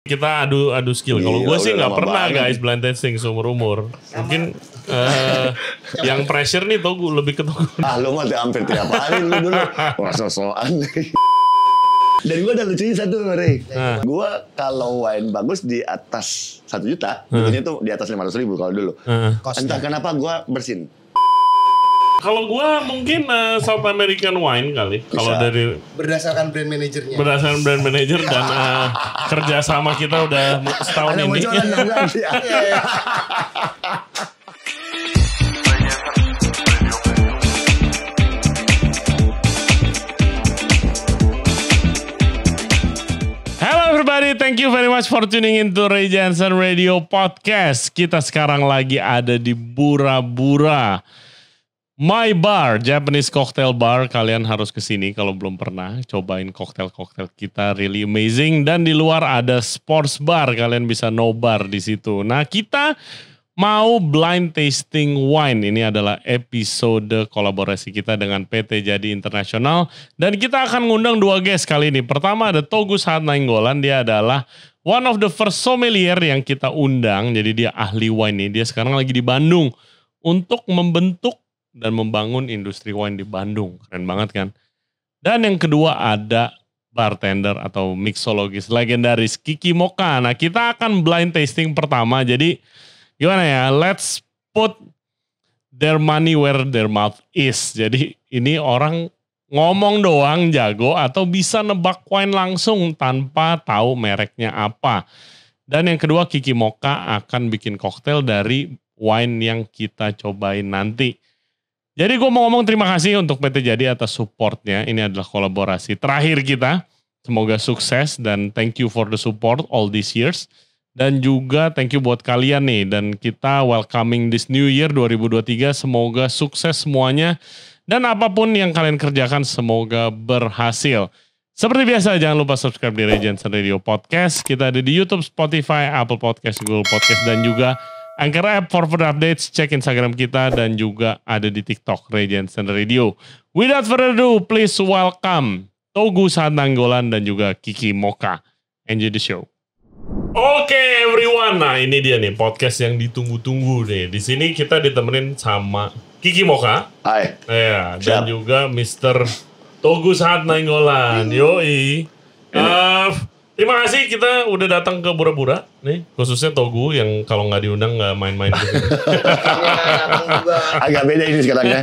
Kita adu skill. Kalau gue sih nggak pernah guys blind tasting seumur umur. Mungkin yang pressure nih Togu lebih ke Togu. Lu mah hampir tiap hari lu dulu. Wah so-soan. Dan gue ada lucunya satu, Rey. Gue kalau wine bagus di atas 1 juta, tentunya tuh di atas 500.000 kalau dulu. Entah kenapa gue bersin. Kalau gue mungkin South American wine kali. Kalau dari berdasarkan brand manajernya. Berdasarkan brand manager dan kerja sama kita udah setahun ada ini. Hello everybody, thank you very much for tuning into Ray Jensen Radio Podcast. Kita sekarang lagi ada di Bura-Bura. My Bar, Japanese Cocktail Bar. Kalian harus kesini kalau belum pernah. Cobain koktail-koktail kita, really amazing. Dan di luar ada Sports Bar, kalian bisa nobar di situ. Nah, kita mau blind tasting wine. Ini adalah episode kolaborasi kita dengan PT Jadi Internasional. Dan kita akan ngundang 2 guest kali ini. Pertama ada Togu Sahatnainggolan. Dia adalah one of the first sommelier yang kita undang. Jadi dia ahli wine nih. Dia sekarang lagi di Bandung untuk membentuk dan membangun industri wine di Bandung. Keren banget kan? Dan yang kedua ada bartender atau mixologis legendaris Kiki Mocha. Nah, kita akan blind tasting pertama. Jadi gimana ya? Let's put their money where their mouth is. Jadi ini orang ngomong doang jago atau bisa nebak wine langsung tanpa tahu mereknya apa. Dan yang kedua Kiki Mocha akan bikin koktail dari wine yang kita cobain nanti. Jadi gue mau ngomong terima kasih untuk PT Jadi atas supportnya. Ini adalah kolaborasi terakhir kita. Semoga sukses dan thank you for the support all these years. Dan juga thank you buat kalian nih. Dan kita welcoming this new year 2023. Semoga sukses semuanya. Dan apapun yang kalian kerjakan semoga berhasil. Seperti biasa jangan lupa subscribe di Ray Jensen Radio Podcast. Kita ada di YouTube, Spotify, Apple Podcast, Google Podcast dan juga Anchor App for further updates, cek Instagram kita dan juga ada di TikTok Ray Jensen Radio. Without further ado, please welcome Togu Sahatnainggolan dan juga Kiki Mocha. Enjoy the show. Oke everyone, nah ini dia nih podcast yang ditunggu-tunggu nih. Di sini kita ditemenin sama Kiki Mocha. Hai. Ya, dan juga Mr. Togu Sahatnainggolan. Yoi. Terima kasih kita udah datang ke Bura-Bura nih, khususnya Togu yang kalau nggak diundang nggak main-main gitu. Agak beda ini sekarang ya.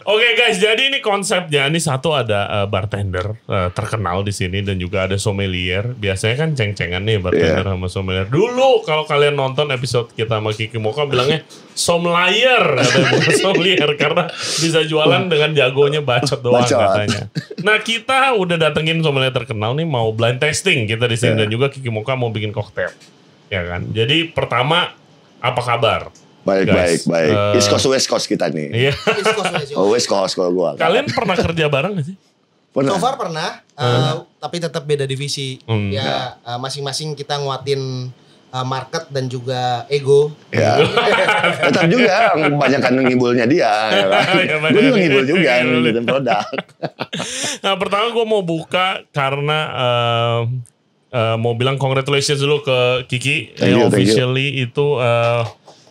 Oke guys, jadi ini konsepnya ini satu ada bartender terkenal di sini dan juga ada sommelier. Biasanya kan ceng-cengan nih bartender sama sommelier. Dulu kalau kalian nonton episode kita sama Kiki Mocha bilangnya sommelier atau bukan sommelier karena bisa jualan dengan jagonya bacot doang katanya. Nah kita udah datengin sommelier terkenal nih mau blind tasting kita di sini dan juga Kiki Mocha mau bikin koktail. Ya kan. Jadi pertama apa kabar? Baik. East Coast West Coast kita nih. Iya. West Coast kalau gua. Kalian pernah kerja bareng gak sih? Pernah. So far pernah, tapi tetap beda divisi. Ya masing-masing kita nguatin market dan juga ego. Ya. Tetap juga kebanyakan ngibulnya dia. Ya kan? Gue juga ngibul juga ngibulin produk. Nah pertama gue mau buka karena mau bilang congratulations dulu ke Kiki. Officially itu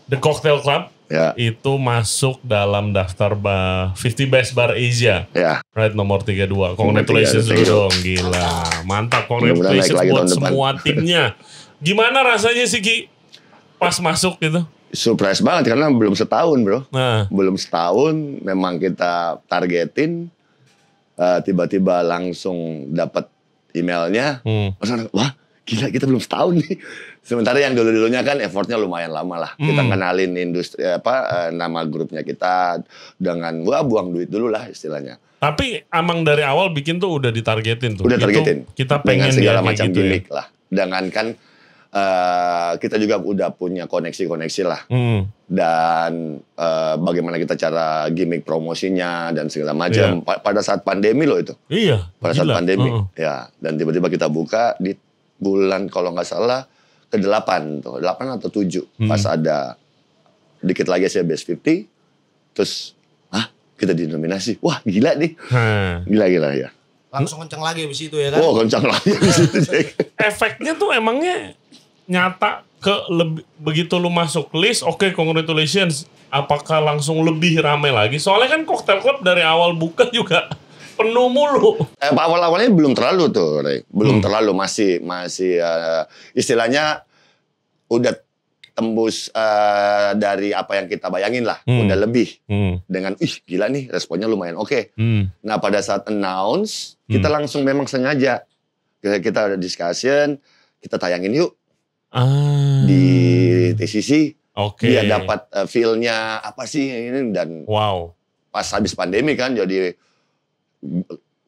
The Cocktail Club itu masuk dalam daftar 50 Best Bar Asia. Right, nomor 32. Congratulations dulu dong, gila. Mantap, congratulations buat semua timnya. Gimana rasanya sih Ki pas masuk gitu? Surprise banget karena belum setahun bro. Nah. Belum setahun memang kita targetin. Tiba-tiba langsang dapat emailnya. Wah gila kita belum setahun nih. Sementara yang dulu-dulunya kan effortnya lumayan lama lah. Kita kenalin industri nama grupnya kita dengan buang duit dulu lah istilahnya. Tapi emang dari awal bikin tuh udah ditargetin tuh. Udah targetin. Kita pengen dengan segala macam gitu gimmick lah. Dengan kan kita juga udah punya koneksi-koneksi lah. Dan bagaimana kita cara gimmick promosinya dan segala macam. Pada saat pandemi loh itu. Iya. Pada saat pandemi. Ya. Dan tiba-tiba kita buka di bulan kalau nggak salah ke-8 tuh. 8 atau 7. Pas ada dikit lagi saya Best 50. Terus kita dinominasi. Wah gila nih. Gila ya. langsung kencang lagi abis itu ya kan. Oh kencang lagi abis itu. Efeknya tuh emangnya nyata begitu lu masuk list, oke, congratulations. Apakah langsung lebih ramai lagi? Soalnya kan Cocktail Club dari awal buka juga penuh mulu. Awal-awalnya belum terlalu tuh, Ray. Belum terlalu, masih istilahnya udah tembus dari apa yang kita bayangin lah, udah lebih. Dengan gila nih, responnya lumayan oke. Nah pada saat announce, kita langsung memang sengaja kita ada discussion, kita tayangin yuk di TCC. Dia dapat feel-nya apa sih ini, dan pas habis pandemi kan, jadi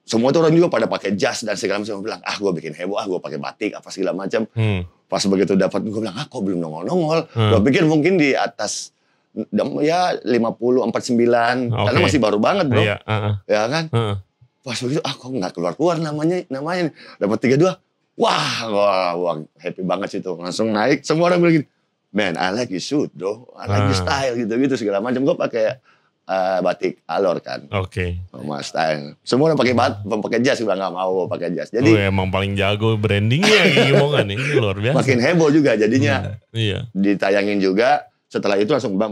semua tuh orang juga pada pakai jas dan segala macam. Bilang gue bikin heboh, gue pakai batik apa segala macam. Pas begitu dapat, gue bilang kok belum nongol. Gue pikir mungkin di atas ya 50, 49 karena masih baru banget bro. Ya kan. Pas begitu kok nggak keluar namanya dapat 32. Wah, happy banget sih tuh. Langsung naik, semua orang bilang gini, man, I like your suit, bro. I like your style, gitu-gitu segala macam. Gue pakai batik alor kan. Sama style. Semua orang pakai jas, gue nggak mau pakai jas. Jadi emang paling jago brandingnya gimana nih, ini luar biasa. Makin heboh juga jadinya. Ditayangin juga. Setelah itu langsung bam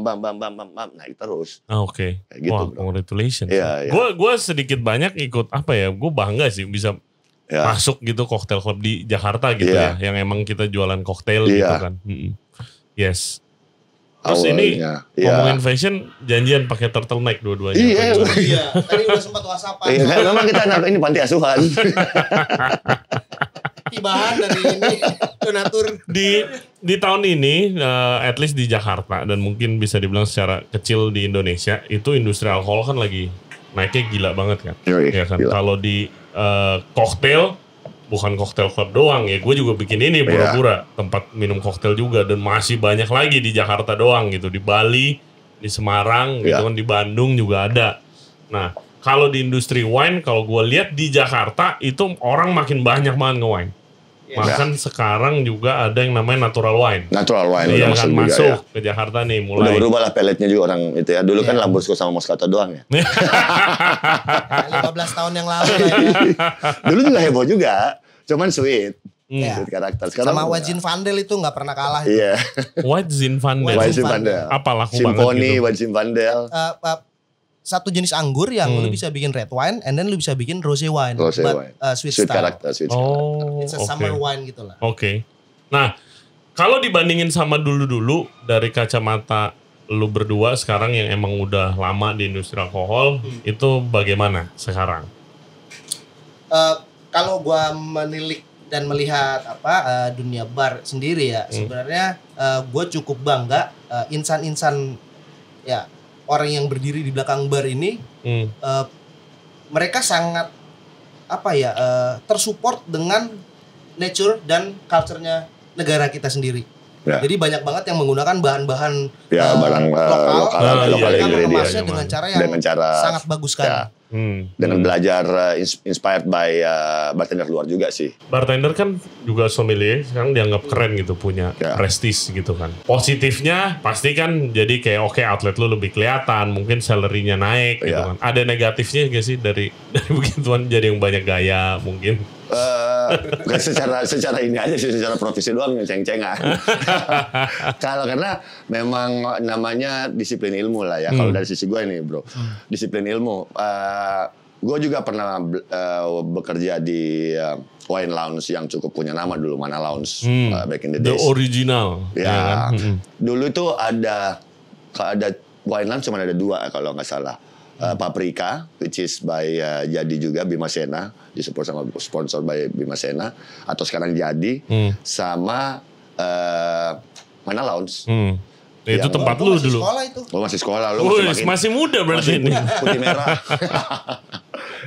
naik terus. Kayak gitu, wah, congratulations. Iya. Gue sedikit banyak ikut gue bangga sih bisa masuk gitu Cocktail Club di Jakarta gitu ya, yang emang kita jualan koktail gitu kan. Yes. Terus awalnya, ini ngomongin fashion, janjian pakai turtleneck dua-duanya. Iya, tadi udah sempat whatsappan. Iya kan, memang kita anak ini panti asuhan. Tibahan dari ini donatur. Di tahun ini, at least di Jakarta dan mungkin bisa dibilang secara kecil di Indonesia, itu industri alkohol kan lagi naiknya gila banget kan. Ya kan. Kalau di koktail, bukan Cocktail Club doang ya, gue juga bikin ini Bura-Bura, tempat minum koktail juga, dan masih banyak lagi di Jakarta doang gitu, di Bali, di Semarang gitu kan, di Bandung juga ada. Nah kalau di industri wine, kalau gue lihat di Jakarta itu orang makin banyak banget nge-wine. Bahkan sekarang juga ada yang namanya natural wine. Natural wine iya udah kan masuk masuk juga, ke Jakarta nih mulai. Udah berubah lah peletnya juga orang itu ya. Dulu kan Lambrusco sama Moscato doang ya. 15 tahun yang lalu lah ya. Dulu juga heboh juga, cuman sweet. Sweet karakter. Sekarang sama White Zinfandel itu gak pernah kalah. Iya. White Zinfandel. Apa laku Symphony, banget gitu? White Zinfandel. Satu jenis anggur yang lu bisa bikin red wine, and then lu bisa bikin rosé wine. Sweet style. Karakter, sweet It's a summer wine gitu lah. Nah, kalau dibandingin sama dulu-dulu dari kacamata lu berdua sekarang yang emang udah lama di industri alkohol, itu bagaimana sekarang? Kalau gua menilik dan melihat dunia bar sendiri ya, sebenarnya gua cukup bangga insan-insan ya, orang yang berdiri di belakang bar ini, mereka sangat tersupport dengan nature dan culture-nya negara kita sendiri. Jadi banyak banget yang menggunakan bahan-bahan barang lokal mereka mengemasnya dengan cara yang sangat bagus kan. Dengan belajar inspired by bartender luar juga sih. Bartender kan juga sommelier, sekarang dianggap keren gitu, punya prestis gitu kan. Positifnya pasti kan jadi kayak outlet lu lebih kelihatan, mungkin salary-nya naik gitu kan. Ada negatifnya gak sih dari begituan, jadi yang banyak gaya mungkin? Bukan secara ini aja sih, secara profesi doang ceng-cengan. Kalau karena memang namanya disiplin ilmu lah ya. Kalau dari sisi gue ini bro, disiplin ilmu. Gue juga pernah bekerja di wine lounge yang cukup punya nama dulu, Mana Lounge, back in the days. The original. Ya, kan? Dulu itu ada wine lounge cuma ada 2 kalau nggak salah. Paprika, which is by Jadi juga, Bima Sena, disupport sama sponsor by Bima Sena, atau sekarang Jadi, sama Mana Lounge. Itu tempat lu dulu. Sekolah itu. Oh, masih sekolah, lu masih muda berarti ini. Putih merah.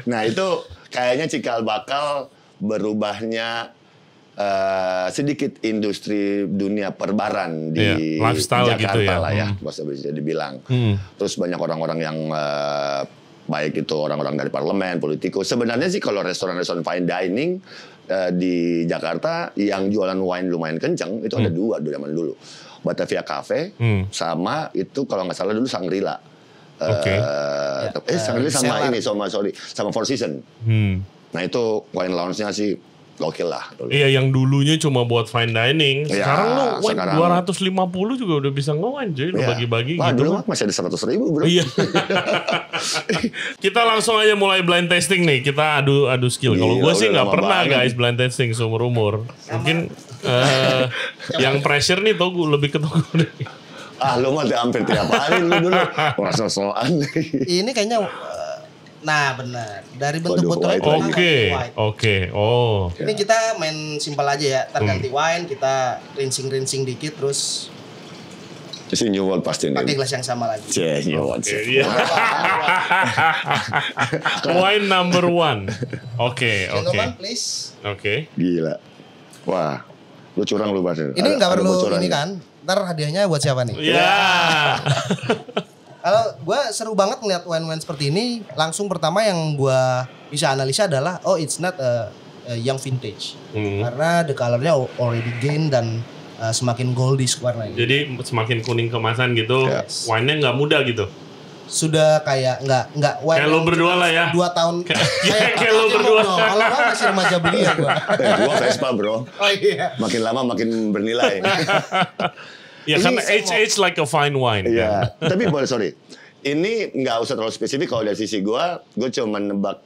Nah itu kayaknya cikal bakal berubahnya sedikit industri dunia perbaran di lifestyle Jakarta gitu ya. lah ya, bisa dibilang. Terus banyak orang-orang yang baik itu orang-orang dari parlemen, politikus. Sebenarnya sih kalau restoran-restoran fine dining di Jakarta yang jualan wine lumayan kenceng, itu ada 2 zaman dulu. Batavia Cafe sama itu kalau nggak salah dulu Shangri-La. Shangri-La sama Four Seasons. Nah itu wine lounge-nya sih gokil lah. Iya, yang dulunya cuma buat fine dining. Iya, Sekarang lu wine sekarang 250 juga udah bisa nge-wine, jadi lu Iya. bagi-bagi Wah, gitu. dulu mah masih ada 100.000 bro. Iya. Kita langsung aja mulai blind tasting nih. Kita adu skill. Kalau Gila, gue sih udah nggak lama pernah banget. guys blind tasting seumur umur. Mungkin yang pressure nih Togu lebih ke Togu nih. Ah lu mah hampir tiap hari lu dulu. Wah so-soan. Ini kayaknya nah benar. Dari bentuk Waduh, botolnya white lagi. kelihatan white. Oke. Oh. Ini kita main simpel aja ya. Terganti wine, kita rinsing dikit terus Ini New World pasti pakai nih. gelas yang sama lagi. Cih, New World. Oke, iya. Wine number 1. Oke. Gentlemen, please. Oke. Gila. Wah, lu curang lu pasti. Ini nggak perlu bocoran ini nih. kan. Ntar hadiahnya buat siapa nih? Ya. Kalau gue seru banget ngeliat wine-wine seperti ini, langsung pertama yang gue bisa analisa adalah it's not a young vintage. Karena the colornya already gain dan semakin goldish warnanya. Jadi semakin kuning kemasan gitu, Yes. wine-nya nggak muda gitu. Sudah kayak nggak wine Kayak lo yang berdua lah ya. 2 tahun. Kayak lo berdua. Kalau gue masih remaja belia gue. Gua Vespa bro. Oh iya. Makin lama makin bernilai. Ya Ini kan semua- age like a fine wine. Iya. Kan? Tapi boleh sorry. Ini nggak usah terlalu spesifik kalau dari sisi gue cuma nebak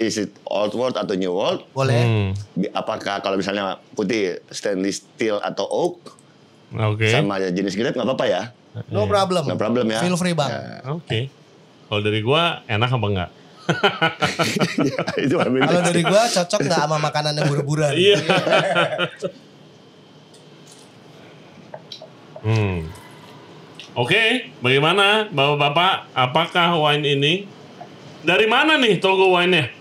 is it old world atau new world? Boleh. Apakah kalau misalnya putih stainless steel atau oak Oke. sama jenis grape nggak apa-apa ya? No problem. No problem ya. Feel free bang. Oke. Kalau dari gua enak apa enggak? Itu ambil. Kalau dari gue cocok nggak sama makanan yang buru-buruan? Iya. Oke, bagaimana Bapak-bapak? Apakah wine ini dari mana nih Togo wine-nya?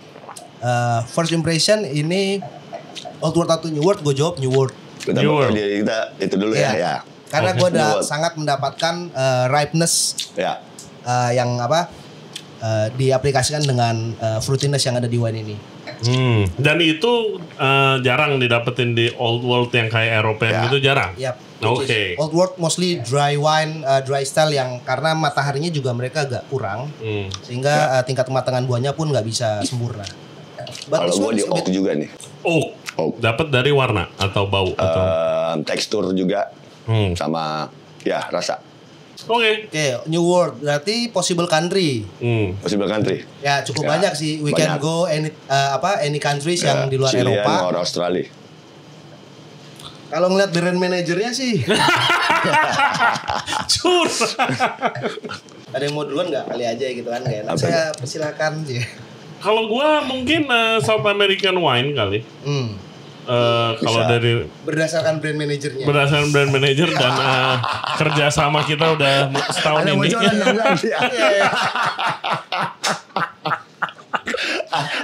First impression ini old world atau new world? Gue jawab new world. Kita, New world. kita itu dulu Iya. ya. Karena Oke. gue udah New world. sangat mendapatkan ripeness Ya. yang diaplikasikan dengan fruitiness yang ada di wine ini. Dan itu jarang didapetin di old world yang kayak Eropa Ya. gitu, jarang. Yap. Oke. Old world mostly dry wine, dry style yang karena mataharinya juga mereka agak kurang, sehingga tingkat kematangan buahnya pun nggak bisa sempurna. Kalau gue di oak juga nih. Oak. Oak. Dapat dari warna atau bau atau. Tekstur juga sama ya rasa. Oke. Oke, new world berarti possible country. Possible country. Ya cukup Ya, banyak sih. We can banyak. go any countries yang di luar Chilean Eropa. or Australia. Kalau ngeliat brand manajernya sih, ada yang mau duluan nggak? Kali aja gitu kan, nggak enak. Apa Saya persilakan sih. Kalau gua mungkin South American wine kali. Kalau Bisa. dari Berdasarkan brand manajernya. berdasarkan brand manager dan kerjasama kita udah setahun Ada ini. bocoran yang nanti.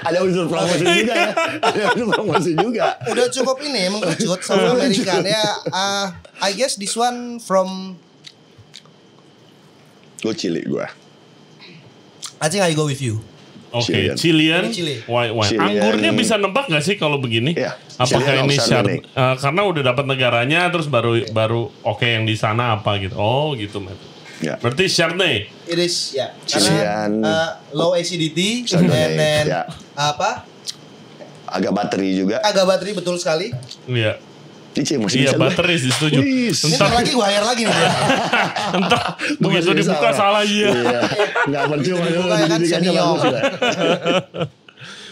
Ada unsur promosi juga ya. Ada unsur promosi juga. Udah cukup ini mengecut sama American ya. I guess this one from Gue Chili gue. I think I go with you. Oke, Chilean. Chilean, Ini Chile. wine. Chilean. Anggurnya bisa nebak gak sih kalau begini? Iya, Apakah Chilean ini Chardonnay. karena udah dapat negaranya terus baru oke yang di sana apa gitu. Oh gitu, Matt. Ya. Berarti Chardonnay. It is ya. Chilean. Karena low acidity Chardonnay, and then ya. Agak bateri juga. agak bateri betul sekali. Iya. Cici masih Iya, bisa lu. bateri sih setuju. Wih, Ini ntar lagi gue hire lagi nih. Entar begitu masih bisa, dibuka Pak. salah iya. Iya. Enggak percuma Dibuka juga ya kan, didikannya senior. bagus ya.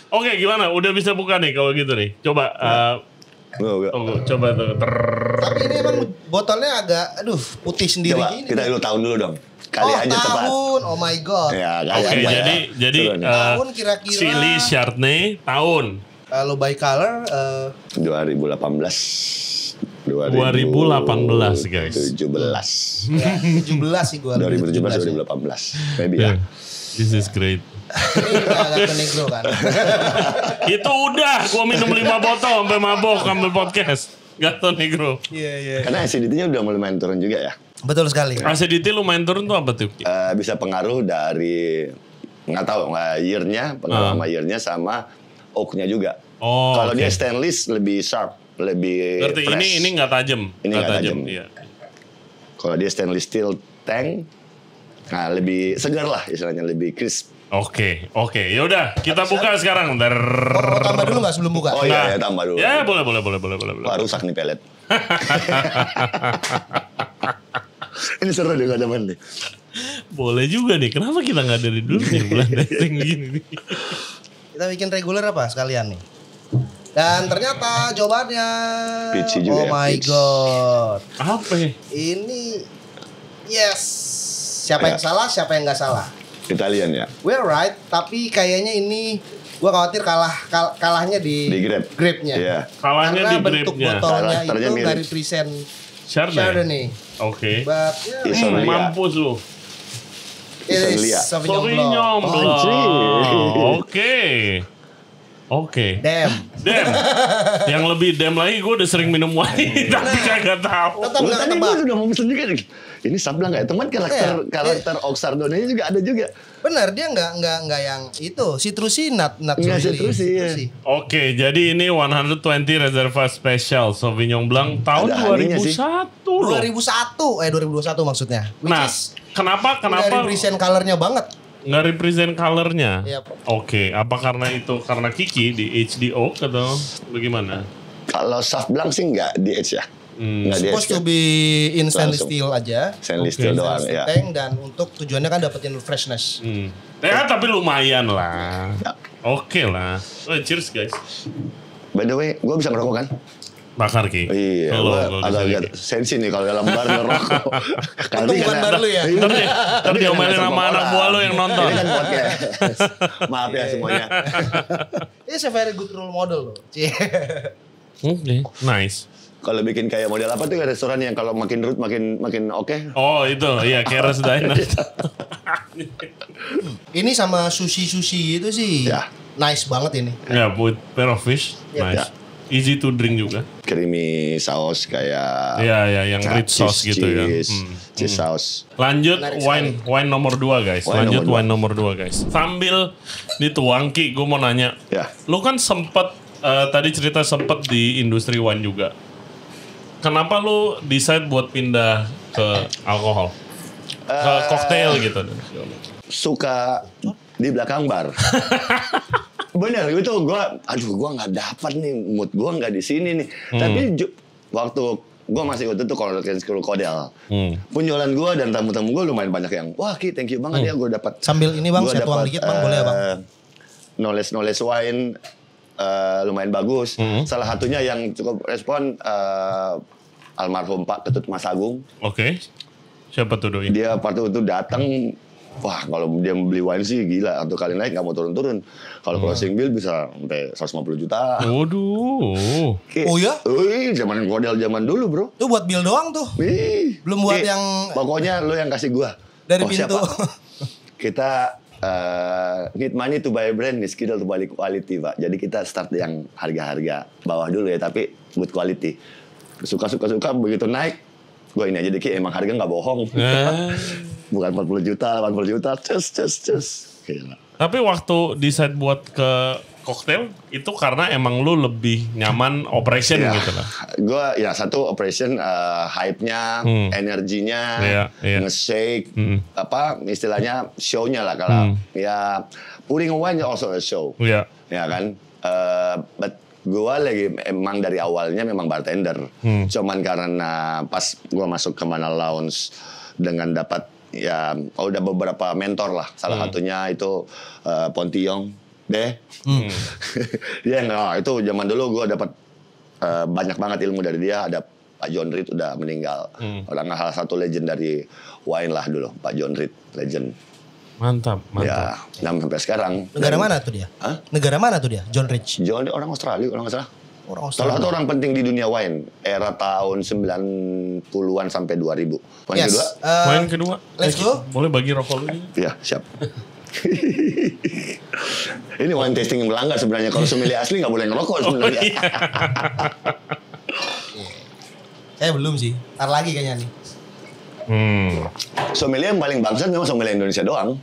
Oke, gimana? Udah bisa buka nih kalau gitu nih. Coba tunggu, coba tuh. Tapi ini emang botolnya agak putih sendiri Coba gini. kita dulu tahun dulu dong. Kali aja cepat. tahun. Oh my god. Ya, kali Oke, aja. jadi Turun. Tahun kira-kira. Chili Chardonnay tahun Kalau by color 2018. 2018, guys. 17. ya, 17 sih gue. 2017 2018. Maybe ya. This is great. Ini agak negro kan. Itu udah, gua minum 5 botol sampai mabok ambil podcast. Gato Negro. Iya. Karena acidity-nya udah mulai main turun juga ya. Betul sekali. Acidity lumayan turun tuh apa tuh? Bisa pengaruh dari nggak tahu year-nya, pengaruh sama year-nya sama oak-nya juga. Oh, Kalau oke. dia stainless lebih sharp, lebih Berarti fresh. ini nggak tajam. Ini nggak tajam. Iya. Kalau dia stainless steel tank, nah lebih segar lah istilahnya, lebih crisp. Oke. Yaudah, kita buka sekarang. Oh, tambah dulu nggak sebelum buka? Oh iya, tambah dulu. Ya, boleh. Wah, rusak nih pelet. Ini seru nih gak nih. Boleh juga nih. Kenapa kita nggak dari dulu nih blind testing begini nih? Kita bikin reguler apa sekalian nih? Dan ternyata jawabannya, Peachy juga oh ya, my peach. god, Apa ya? ini yes. Siapa yang salah, siapa yang nggak salah? Italian ya. We're right, tapi kayaknya ini gua khawatir kalahnya di grape-nya. Iya. Kalahnya Karena di bentuk grape-nya. botolnya Karakternya itu mirip. nggak represent Chardonnay. Chardonnay. Oke. But yeah, Sauvignon. Mampus lu. it is Sauvignon. Sauvignon Sauvignon Blanc. Blanc. Oke. Damn. Dem. Yang lebih dem lagi gue udah sering minum wine tapi kagak tahu. Tetap Lu nggak tadi tebak. gue sudah mau pesen juga nih. Ini Sablang nggak? Teman karakter Oxardonnay juga ada juga. Benar, dia nggak yang itu citrusy, not Nggak really. citrusy, iya. Oke, jadi ini 120 Reserva Special Sauvignon Blanc tahun Ada honeynya sih. 2001 loh. 2021 maksudnya. Which Nah, is kenapa nggak represent colornya banget. nggak represent colornya? Iya. Oke, apa karena itu karena Kiki di HDO atau bagaimana? Kalau Sauvignon Blanc sih nggak di edge ya. Nggak di Supposed edge to kan. be in stainless Langsung. steel aja. Stainless Oke. steel doang Stainless ya. steel tank, dan untuk tujuannya kan dapetin freshness. Ya tapi lumayan lah. Ya. Oke lah. Cheers guys. By the way, gue bisa ngerokok kan? Bakar Ki. Iya, Halo, gue agak sensi nih kalau dalam bar ngerokok. Untung bukan bar lu ya. Ntar diomelin sama anak buah lu yang nonton. Ini kan podcast. Maaf ya semuanya. It's a very good role model loh. Oke, nice. Kalau bikin kayak model apa tuh restoran yang kalau makin root makin oke. Oh itu, iya Keras Diner. Ini sama sushi gitu sih. Ya. Nice banget ini. Ya, with pair of fish, Ya. nice. Easy to drink juga. Creamy saus kayak Iya, yang rich sauce gitu ya. Cheese sauce. Lanjut Menarik wine nomor 2 guys. Wine Lanjut nomor wine nomor 2 guys. Sambil dituang Ki, gue mau nanya. Ya. Lu kan sempet tadi cerita sempet di industri wine juga. Kenapa lu decide buat pindah ke alkohol? Ke cocktail gitu. Suka di belakang bar. Bener itu gue nggak dapat nih, mood gue nggak di sini nih. Tapi waktu gue masih waktu itu kalau school kodel, penjualan gue dan tamu-tamu gue lumayan banyak yang wah Ki thank you banget ya gue dapat. Sambil ini bang, Gua saya tuang dapat, dikit bang, boleh ya bang? knowledge wine lumayan bagus. Salah satunya yang cukup respon almarhum Pak Ketut Mas Agung. Oke. Siapa tuh doi? Dia waktu itu datang, wah kalau dia beli wine sih gila. Satu kali naik nggak mau turun-turun. Kalau closing bill bisa sampai 150 juta. Waduh. Oh ya? Wih, zaman kodel zaman dulu bro. Itu buat bill doang tuh. Wih. Belum buat Ki, yang- Pokoknya lo yang kasih gua. Dari Oh, pintu. siapa? Kita need money to buy brand, need skill to buy quality, Pak. Jadi kita start yang harga-harga bawah dulu ya, tapi good quality. Suka begitu naik, gue ini aja deh, Ki, emang harga nggak bohong. Bukan 40 juta, 80 juta, cus. Gila. Tapi waktu decide buat ke cocktail itu karena emang lu lebih nyaman operation Ya, gitu lah. gue ya satu operation hype-nya, energinya, Iya. nge-shake, apa istilahnya show-nya lah kalau ya pouring wine also a show. Iya. Ya kan, but gue lagi emang dari awalnya memang bartender. Cuman karena pas gue masuk ke Mana Lounge dengan dapat ya udah beberapa mentor lah. Salah satunya itu Pontiyong deh. Dia itu zaman dulu gue dapat banyak banget ilmu dari dia. Ada Pak John Reed udah meninggal. Orang salah satu legend dari wine lah dulu, Pak John Reed, legend. Mantap. Ya, dan sampai sekarang. Negara mana tuh dia? Hah? Negara mana tuh dia? John Rich. John Reed orang Australia kalau nggak salah. Orang Salah Australia. satu orang penting di dunia wine era tahun 90-an sampai 2000. Poin Yes. kedua? Poin kedua. Let's go. Boleh bagi rokok lu? Iya, siap. Ini wine tasting yang melanggar sebenarnya. Kalau sommelier asli nggak boleh ngerokok sebenarnya. Saya belum sih. Ntar lagi kayaknya nih. Sommelier yang paling bangsat memang sommelier Indonesia doang.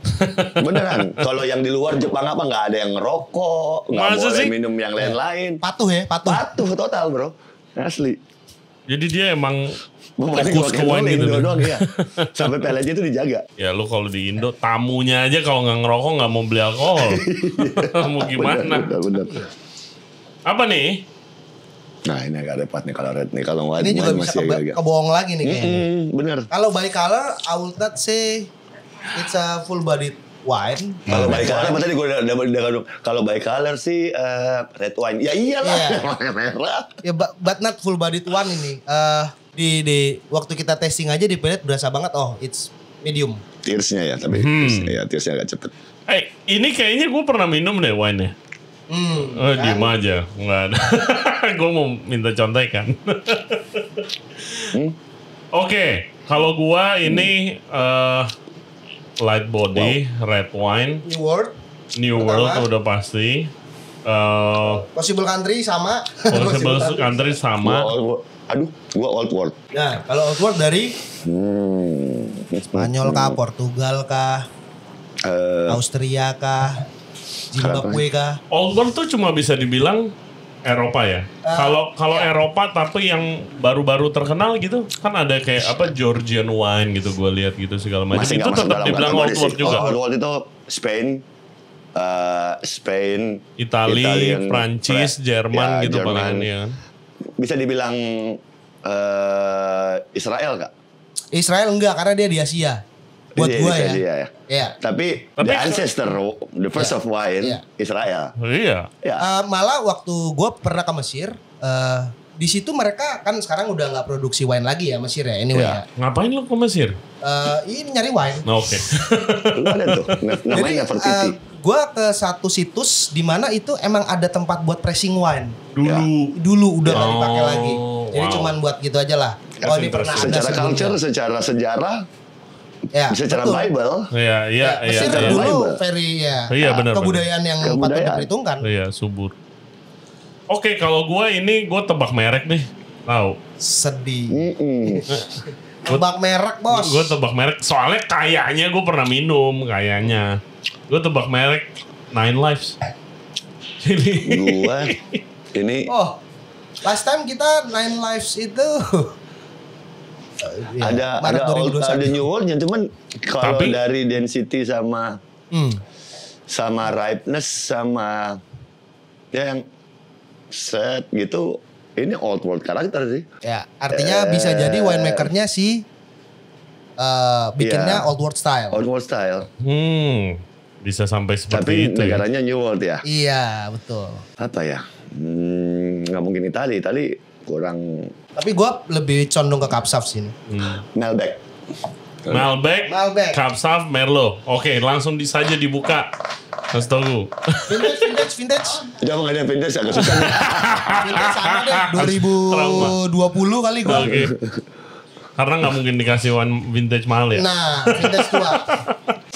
Beneran. Kalau yang di luar Jepang apa nggak ada yang ngerokok, nggak Masa boleh sih? minum yang lain-lain. Patuh ya, patuh. Patuh total bro, asli. Jadi dia emang fokus ke wine gitu. Doang, ya. Sampai palate itu dijaga. Ya lu kalau di Indo tamunya aja kalau nggak ngerokok nggak mau beli alkohol. Mau gimana? Bener. Apa nih? Nah ini agak repot nih kalau red nih. Kalau white Ini juga wine bisa masih agak. kebohong lagi nih kayaknya. Bener. Kalau by color, I would not say it's a full bodied wine. Kalau by color, apa tadi gue udah kalau by color sih red wine. Ya iyalah, merah. Ya, but not full bodied one ini. Di waktu kita testing aja di palate berasa banget. Oh, it's medium. Tearsnya ya, tapi tearsnya agak cepet. Ini kayaknya gue pernah minum deh wine-nya. Diem aja, nggak ada. Gue mau minta contekan. Oke, kalau gue ini light body, red wine, New World udah pasti. Possible Country sama. Possible Country sama. Gua Old World. Nah, kalau Old World dari Spanyol kah, Portugal kah, Austria kah, Zimbabwe kah? Old World tuh cuma bisa dibilang Eropa ya. Kalau Eropa tapi yang baru-baru terkenal gitu kan ada kayak apa Georgian wine gitu gue lihat gitu segala macam. Itu tetap dibilang Old World juga. Old World itu Spain, Italia, Prancis, Jerman gitu palingan ya. Bisa dibilang Israel kak? Israel enggak karena dia di Asia. Buat gua ya. Ya. Tapi the ancestor, the first of wine, Israel. Iya. Malah waktu gua pernah ke Mesir, di situ mereka kan sekarang udah nggak produksi wine lagi ya Mesir ya. Anyway ya. Ngapain lu ke Mesir? Ini nyari wine. Oke. Ada tuh, namanya Nefertiti. Gue ke satu situs di mana itu emang ada tempat buat pressing wine. Dulu udah nggak dipakai lagi. Jadi cuman buat gitu aja lah. Oh ini pernah ada secara culture, secara sejarah, secara Bible. Iya. Mesir dulu very benar. Kebudayaan yang patut diperhitungkan. Iya, subur. Oke, kalau gue tebak merek nih. Tahu. Sedih. Tebak merek, Bos. Gue tebak merek. Soalnya kayaknya gue pernah minum, kayaknya. Gue tebak merek Nine Lives. Ini. Oh, last time kita Nine Lives itu ada New World-nya, cuman kalau dari density sama ripeness sama yang set gitu, ini Old World karakter sih. Ya, artinya bisa jadi winemaker-nya bikinnya Old World style. Old World style. Bisa sampai seperti itu. Tapi negaranya New World ya. Iya, betul. Apa ya? Nggak mungkin Itali kurang. Tapi gue lebih condong ke Kapsaf sini. Malbec, Kapsaf, Merlot. Oke, langsung saja dibuka. Kasih tau. Vintage. Jangan ngadain vintage agak susah. Vintage sama deh. 2020 kali gue. Oke. Karena nggak mungkin dikasih one vintage mahal ya. Nah, vintage tua.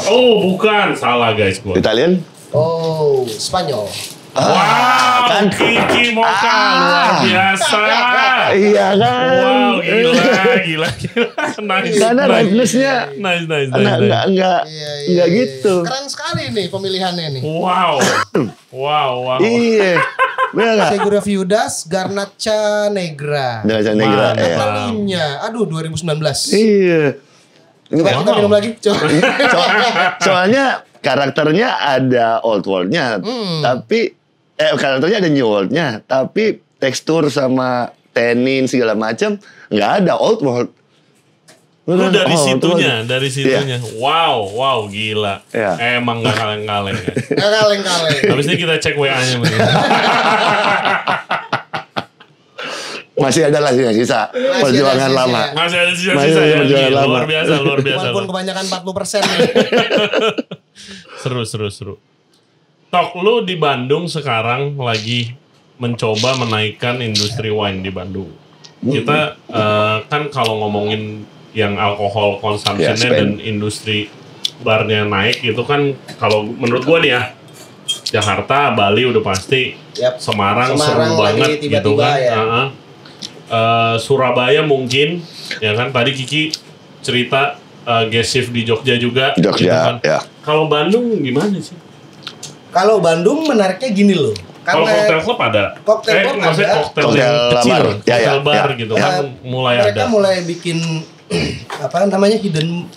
Oh, bukan. Salah guys gue. Italian? Oh, Spanyol. Wow, kan? Kiki Mocha luar biasa. Iya kan? Wow, gila. Nice. Karena ripeness-nya nice. Enggak gitu. Keren sekali nih pemilihannya nih. Wow. Iya. Benar enggak? Segura Viudas, Garnacha Negra. Katalinya. Aduh, 2019. Iya. Kita minum lagi. Soalnya karakternya ada Old World-nya, tapi karakternya ada New World-nya, tapi tekstur sama tannin segala macam nggak ada Old World. Lu dari situnya. Yeah. Wow, gila. Yeah. Emang nggak kaleng-kaleng. Nggak kaleng-kaleng. Habis ini kita cek WA-nya. Masih ada lah sisa perjuangan lama. Masih ada sisa ya. Luar biasa. Walaupun kebanyakan 40% nih. Seru. Tok, lu di Bandung sekarang lagi mencoba menaikkan industri wine di Bandung. Kita kan kalau ngomongin yang alkohol consumption-nya dan industri barnya naik itu kan kalau menurut gua nih ya, Jakarta, Bali udah pasti, Semarang seru banget gitu kan. Ya. Surabaya mungkin, ya kan tadi Kiki cerita guest shift di Jogja juga. Jogja, gitu kan. Ya. Kalau Bandung gimana sih? Kalau Bandung menariknya gini loh. Kalau cocktail club ada. Cocktail club maksudnya ada. cocktail yang kecil, bar. cocktail bar gitu kan mulai ada. Mereka mulai bikin apa namanya hidden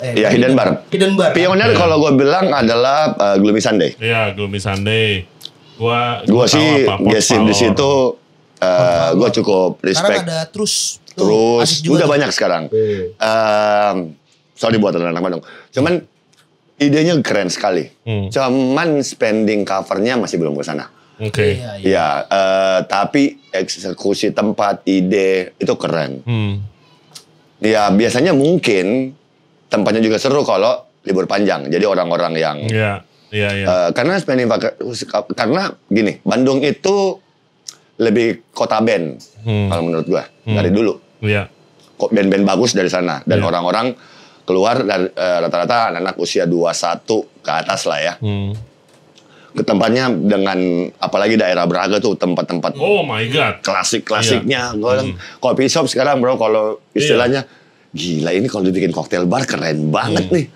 bar. Hidden bar. Pioner kalau gue bilang adalah Gloomy Sunday. Iya, Gloomy Sunday. Gua sih gesim di situ gue cukup respect. Sekarang ada terus Udah banyak sekarang. Sorry buat anak-anak Bandung. Cuman idenya keren sekali. Cuman spending covernya masih belum ke sana. Oke. Ya, tapi eksekusi tempat, ide itu keren. Ya biasanya mungkin tempatnya juga seru kalau libur panjang. Jadi orang-orang yang karena spending karena gini, Bandung itu lebih kota band kalau menurut gua dari dulu. Iya. Kok band-band bagus dari sana dan orang-orang keluar dari rata-rata anak-anak usia 21 ke atas lah ya. Ke tempatnya dengan apalagi daerah Braga tuh tempat-tempat oh my god klasik-klasiknya. Kopi shop sekarang bro kalau istilahnya gila ini kalau dibikin cocktail bar keren banget nih.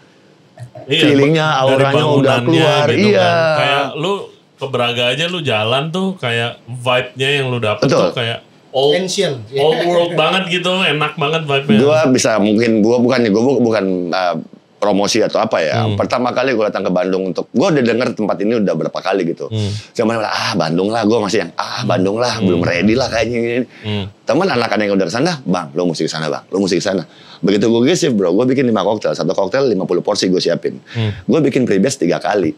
Feelingnya auranya udah keluar gitu kan. Kayak lu ke Braga aja lu jalan tuh kayak vibe-nya yang lu dapet tuh kayak old world banget gitu, enak banget vibe-nya. Gua bukan promosi atau apa ya. Pertama kali gue datang ke Bandung gue udah denger tempat ini udah berapa kali gitu. Cuman Bandung lah, gue masih yang Bandung lah, belum ready lah kayaknya. Teman anak-anak yang udah kesana, bang, lo mesti kesana bang, lo mesti kesana. Begitu gue gesif bro, gue bikin 5 koktail, 1 koktail 50 porsi gue siapin. Gue bikin pre-base 3 kali.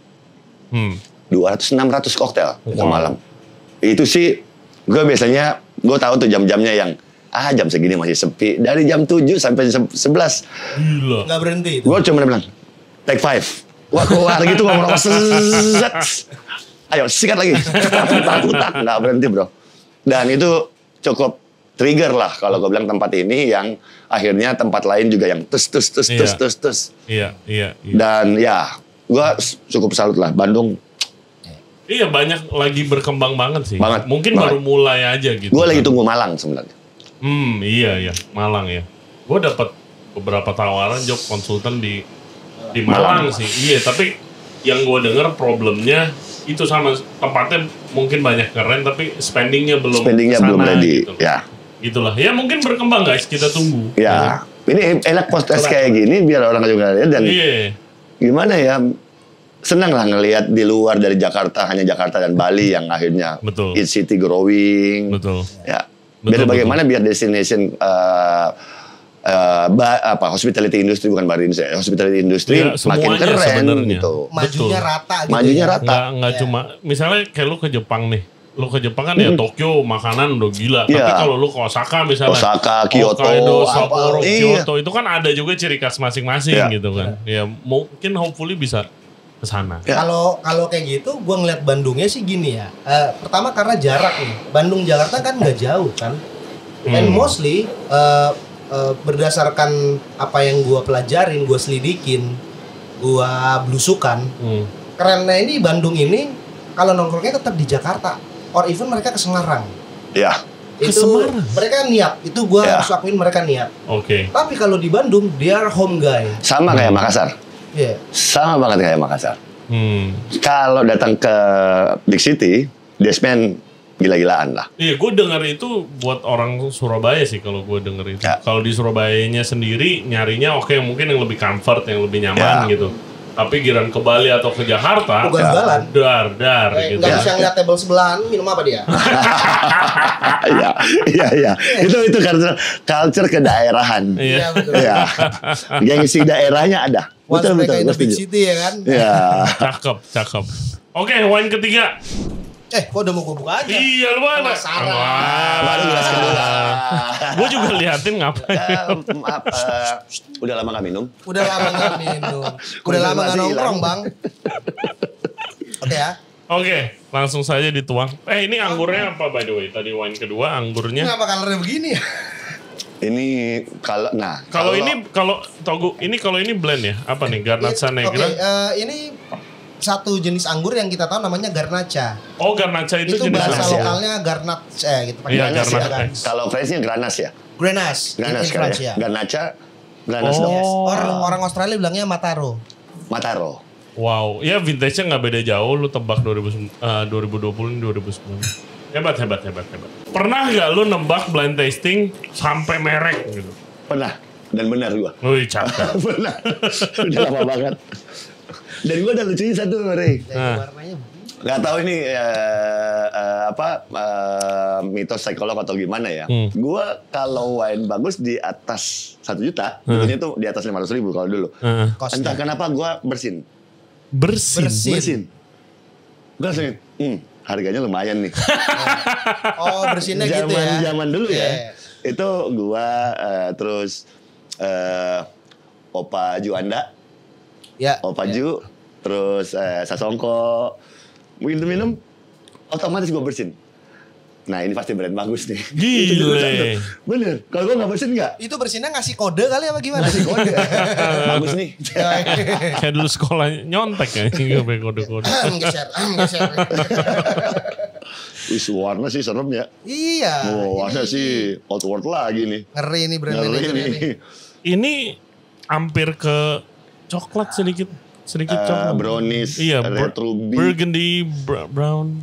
200-600 koktail malam. Itu sih, gue biasanya, gue tahu tuh jam-jamnya yang jam segini masih sepi. Dari jam 7 sampai jam 11. Gila. Nggak berhenti. Gue cuma bilang, take 5. Wah keluar gitu ngomong ayo sikat lagi. Putar. Nggak berhenti bro. Dan itu cukup trigger lah kalau gue bilang tempat ini yang akhirnya tempat lain juga yang tus. Iya. Dan ya, gue cukup salut lah. Bandung. Iya banyak lagi berkembang banget sih. Mungkin banget. baru mulai aja gitu. Gue lagi tunggu Malang sebenarnya. Iya Malang ya. Gue dapat beberapa tawaran job konsultan di Malang sih. Iya, tapi yang gue denger problemnya itu sama tempatnya mungkin banyak keren tapi spendingnya belum ready. Gitu. Ya. Gitulah. Ya mungkin berkembang guys, kita tunggu. Ya. Ini enak podcast kayak gini biar orang juga lihat dan gimana ya? Senang lah ngelihat di luar dari Jakarta, hanya Jakarta dan Bali yang akhirnya each city growing. Betul. Ya. Bagaimana biar destination hospitality industry bukan bar industri, hospitality industri makin keren sebenernya. gitu. Majunya rata gitu. Majunya rata. Nggak cuma misalnya kayak lu ke Jepang nih. Lu ke Jepang kan ya Tokyo makanan udah gila. Tapi kalau lu ke Osaka misalnya. Osaka, Kyoto, Hokkaido, Sapporo, Kyoto itu kan ada juga ciri khas masing-masing gitu kan. Ya mungkin hopefully bisa ke sana. Kalau kayak gitu gue ngeliat Bandungnya sih gini ya. Pertama karena jarak nih. Bandung Jakarta kan nggak jauh kan. And mostly berdasarkan apa yang gue pelajarin, gue selidikin, gue belusukan. Kerennya ini Bandung ini kalau nongkrongnya tetap di Jakarta. Or even mereka ke Semarang. Ya. Itu mereka niat. Itu gue harus akuin mereka niat. Oke. Tapi kalau di Bandung they are home guy. Sama kayak Makassar. Sama banget kayak Makassar. Kalau datang ke Big City, dia spend gila-gilaan lah. Iya, gue denger itu buat orang Surabaya sih kalau gue denger itu. Kalau di Surabayanya sendiri nyarinya mungkin yang lebih comfort, yang lebih nyaman gitu. Tapi giran ke Bali atau ke Jakarta, dar gitu. Gak bisa ngeliat table sebelahan, minum apa dia? Iya. Itu culture kedaerahan. Iya, betul. Iya. Gengsi daerahnya ada. Betul. Big City ya kan? Iya. Cakep. Oke, wine ketiga. Kok udah mau gue buka aja? Iya, lu mana? Baru jelas kedua. Gue juga liatin ngapain. Maaf, udah lama gak minum. Udah lama gak nongkrong bang. Oke ya. Oke, langsung saja dituang. Ini anggurnya apa by the way? Tadi wine kedua anggurnya. Kenapa colornya begini ya? Ini kalau ini blend ya? Apa nih? Garnacha Negra? Ini satu jenis anggur yang kita tahu namanya Garnacha. Oh, Garnacha itu jenis bahasa lokalnya Garnacha gitu. Iya, Garnacha. Kalau French-nya Grenache ya? Grenache ya. Garnacha. Orang Australia bilangnya Mataro. Wow, ya vintage-nya nggak beda jauh. Lu tebak 2020 ini 2009. Hebat. Pernah nggak lu nebak blind tasting sampai merek gitu? Pernah. Dan benar gua. Wih, cakep. Pernah. Udah lama banget. Dan gua ada lucunya satu, Rey. Warnanya Gak tahu ini mitos psikolog atau gimana ya. Gua kalau wine bagus di atas 1 juta, tentunya itu di atas 500.000 kalau dulu. Entah kenapa gua bersin. Bersin. Gue langsung, harganya lumayan nih. Oh, bersinnya gitu ya. Zaman dulu ya. Itu gua terus Opa Juanda. Ya. Opa Ju, terus Sasongko. Minum, otomatis gue bersin. Nah ini pasti brand bagus nih. Gile. Bener, kalau gue gak bersin gak? Itu bersinnya ngasih kode kali apa gimana? Ngasih kode. Bagus nih. Kayak dulu sekolah nyontek ya. Gak pakai kode-kode. Geser. Wis warna sih serem ya. Iya. Oh, warna sih old world lagi nih. Ngeri nih brand Ngeri manajernya nih. nih. Ini hampir ke coklat sedikit coklat. Brownies, Iya, red ruby. burgundy brown.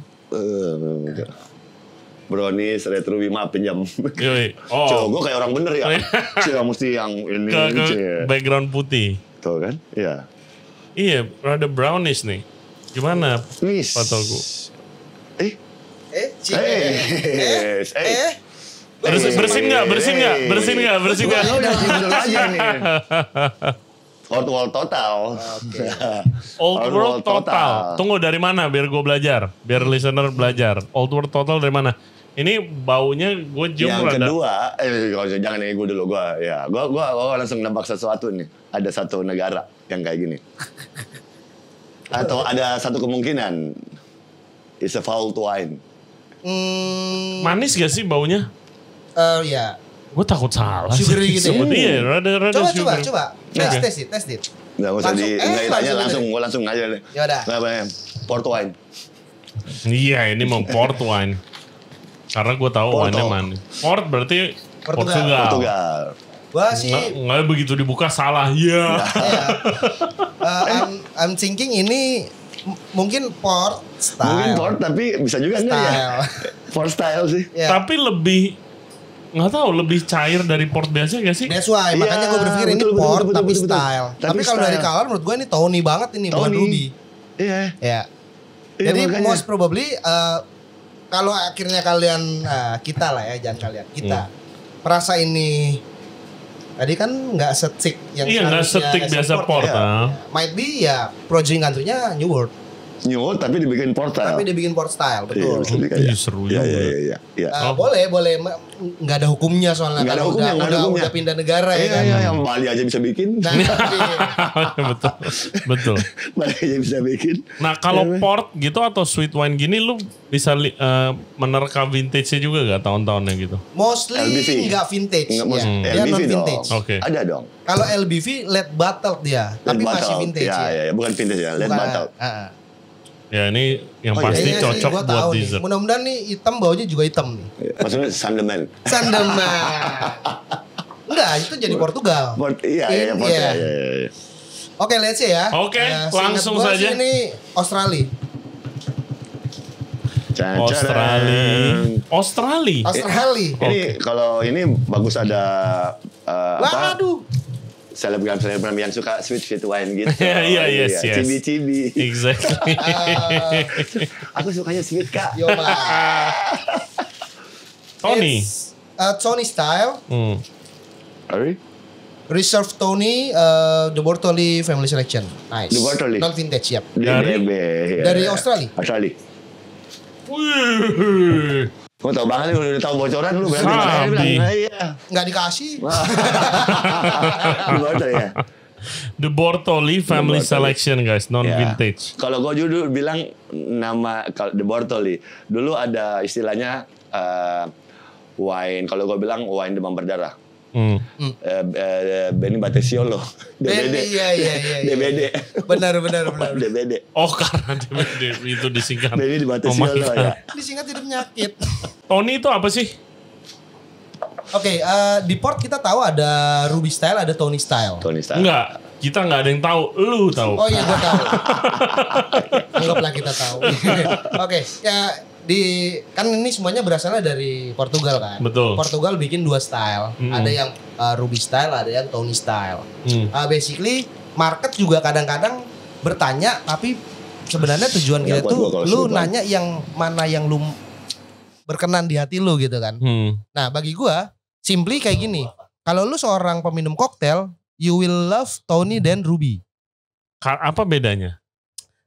Brownies, red ruby, maaf pinjam. Yoi. Oh. Coba gue kayak orang bener ya. Coba mesti yang ini. Ke background putih. Tuh kan, iya. Iya, rada brownish nih. Gimana Wis. Patogu? Bersin nggak? Gua udah tidur aja nih. Old World Total. Old World Total. Tunggu, dari mana biar gue belajar, biar listener belajar. Old World Total dari mana? Ini baunya gue cium Yang rada. kedua, jangan gue dulu. Gue langsung nebak sesuatu nih. Ada satu negara yang kayak gini. Atau ada satu kemungkinan. It's a foul wine. Manis gak sih baunya? Ya. Gue takut salah. Sugary gitu ya? Iya, rada sugary. Coba. Tes it. Nggak usah ditanya langsung. Gue langsung aja deh. Yaudah. Port wine. Iya, ini mau port wine. Karena gue tahu wine-nya manis. Port berarti Portugal. Gua sih nggak begitu dibuka salah. Iya. I'm thinking ini mungkin port style. Mungkin port tapi bisa juga enggak ya. Port style sih. Yeah. Tapi nggak tahu lebih cair dari port biasa gak sih? That's why, makanya gue berpikir ini port tapi style. Tapi kalau dari color menurut gue ini Tony banget ini, bukan Ruby. Iya. Ya. Jadi most probably kalau akhirnya kalian kita lah ya, jangan kalian, kita merasa ini tadi kan nggak setik yang nggak setik biasa port. Might be ya project country-nya New World. New World tapi dibikin port style. Tapi dibikin port style, betul. Seru juga. Iya. Boleh nggak ada hukumnya soalnya. Nggak ada hukumnya, udah pindah negara ya kan. Iya, yang Bali aja bisa bikin. Nah, betul. Bali aja bisa bikin. Nah, kalau port gitu atau sweet wine gini lu bisa menerka vintage-nya juga gak tahun-tahunnya gitu? Mostly nggak vintage. Dia non vintage. Oke. Ada dong. Kalau LBV late bottled dia, tapi masih vintage ya. Bukan vintage ya, late bottled. Ya ini yang pasti cocok gua buat tahu dessert. Mudah-mudahan nih hitam, baunya juga hitam nih. Maksudnya Sandeman. Enggak, itu jadi Portugal. Iya. Oke, let's see ya. Oke, langsung saja. Ini Australia. Australia. Ini kalau ini bagus ada Waduh. selebgram yang suka sweet wine gitu. Iya, yes. Cibi. Exactly. Aku sukanya sweet, Kak. Tony. Tony style. Sorry? Reserve Tony, The Bortoli Family Selection. Nice. The Bortoli. Non vintage, siap. Dari Australia. Wih. Gue tau banget nih, udah tau bocoran lu berarti. Iya. Nggak dikasih. The Bortoli Family Selection guys, non vintage. Kalau gue dulu bilang nama The Bortoli, dulu ada istilahnya wine. Kalau gue bilang wine demam berdarah. Benny Batesiolo. DBD. Iya. DBD. Benar. DBD. Oh, karena DBD itu disingkat. Benny Batesiolo ya. Disingkat tidak penyakit. Tony itu apa sih? Oke, di port kita tahu ada Ruby style, ada Tony style. Enggak. Kita nggak ada yang tahu, lu tahu. Oh iya, gue tahu. Anggaplah kita tahu. Oke, ya kan ini semuanya berasalnya dari Portugal kan. Betul. Portugal bikin 2 style. Ada yang Ruby style, ada yang Tony style. Basically market juga kadang-kadang bertanya, tapi sebenarnya tujuan kita tuh lu nanya yang mana yang lu berkenan di hati lu gitu kan. Nah bagi gua simply kayak gini. Kalau lu seorang peminum koktail, you will love Tony dan Ruby. Apa bedanya?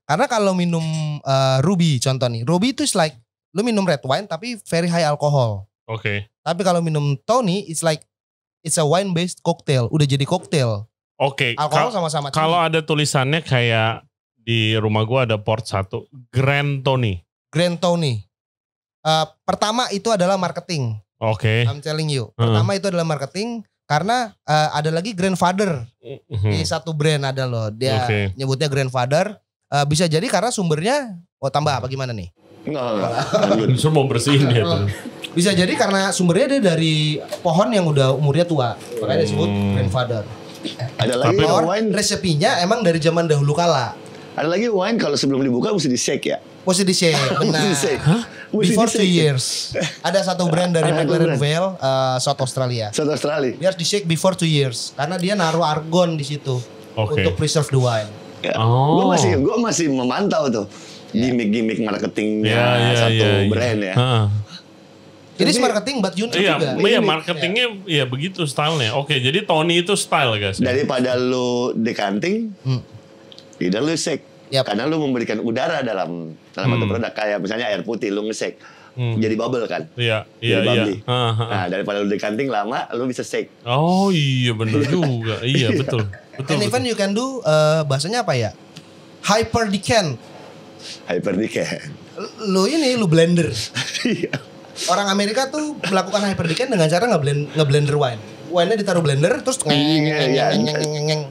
Karena kalau minum Ruby contoh nih, Ruby itu like lu minum red wine tapi very high alcohol. Oke. Tapi kalau minum Tony, it's a wine based cocktail, udah jadi cocktail. Oke. Alkohol sama-sama. Kalau ada tulisannya kayak di rumah gua ada port 1, Grand Tony. Grand Tony. Pertama itu adalah marketing. Oke. I'm telling you. Pertama itu adalah marketing. Karena ada lagi grandfather di satu brand ada loh, dia nyebutnya grandfather. Bisa jadi karena sumbernya, tambah apa gimana nih? Enggak. Justru mau bersihin ya. Bisa jadi karena sumbernya dia dari pohon yang udah umurnya tua, makanya disebut grandfather. Ada lagi wine resepinya emang dari zaman dahulu kala. Ada lagi wine kalau sebelum dibuka mesti di shake ya. Mesti di shake, benar. Before 2 years. Ada satu brand dari McLaren Vale, South Australia. South Australia. Dia harus di shake before 2 years karena dia naruh argon di situ untuk preserve the wine. Ya, gue masih memantau tuh gimmick-gimmick marketingnya satu brand ya. Jadi marketing but you know juga. Iya marketingnya ya begitu stylenya. Oke, jadi Tony itu style guys. Daripada lu decanting, tidak lu shake. Karena lu memberikan udara dalam satu produk, kayak misalnya air putih lu nge-shake jadi bubble kan. Iya. Nah, daripada lu decanting lama, lu bisa shake. Oh iya benar juga. Iya betul. And even you can do bahasanya apa ya? Hyper decant. Lu blender. Orang Amerika tuh melakukan hyper decant dengan cara ngeblender wine. Wine-nya ditaruh blender terus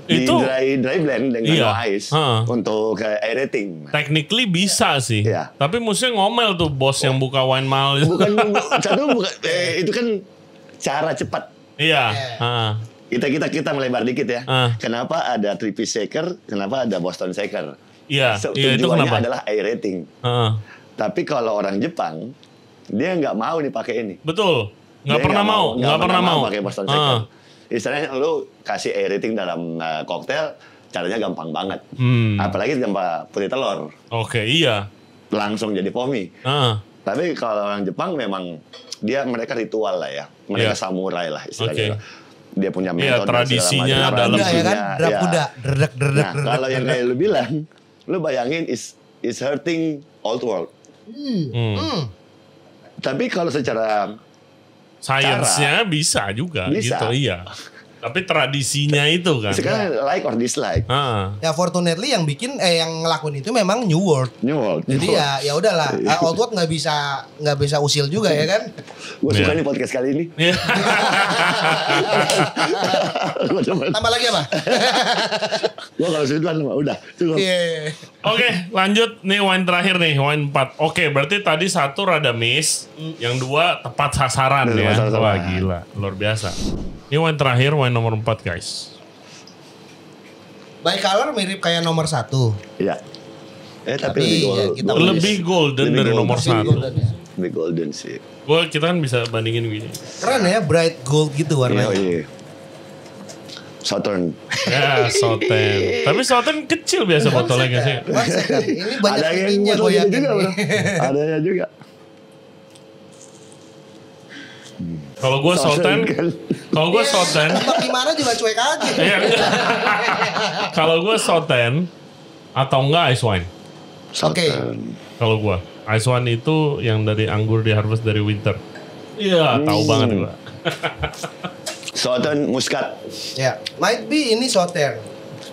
itu dry blend dengan ice untuk aerating. Technically bisa sih. Tapi mestinya ngomel tuh bos yang buka wine mahal. Itu kan cara cepat. Iya. Kita melebar dikit ya. Kenapa ada 3-piece shaker? Kenapa ada Boston shaker? Iya. Itu tujuannya kenapa? adalah aerating. Tapi kalau orang Jepang, dia nggak mau dipakai ini. Betul. Nggak pernah mau pakai Boston shaker. Istilahnya lu kasih aerating dalam koktail, caranya gampang banget. Apalagi tanpa putih telur. Oke, iya. Langsung jadi foamy. Tapi kalau orang Jepang memang mereka ritual lah ya. Mereka samurai lah istilahnya. Dia punya metode tradisinya dalam drap kuda, derdak. Kalau yang kayak lu bilang, lu bayangin is hurting old world. Tapi kalau secara sainsnya bisa juga gitu, iya. Tapi tradisinya itu kan. Sekarang like or dislike. Ya fortunately yang yang ngelakuin itu memang New World. Jadi ya udahlah. Old World nggak bisa usil juga ya kan. Gue suka nih podcast kali ini. Tambah lagi apa? Gue kalau sudah udah cukup. Oke, lanjut nih wine terakhir nih, wine 4. Oke, berarti tadi 1 rada miss, yang 2 tepat sasaran ya. Wah gila, luar biasa. Ini wine terakhir, wine nomor 4 guys. By color mirip kayak nomor 1. Iya. Tapi lebih golden dari nomor 1. Lebih golden sih. Kita kan bisa bandingin gini. Keren ya, bright gold gitu warnanya. Iya. Southern. Ya, Southern. Tapi Southern kecil biasa botolnya gak sih? Ini banyak ininya gue yakin. Adanya juga. Kalau gue Southern, gimana juga cuek aja. Kalau gue Southern atau enggak ice wine. Oke. Kalau gue ice wine itu yang dari anggur di harvest dari winter. Iya, tahu banget gue. Southern muskat. Ya, might be ini Southern.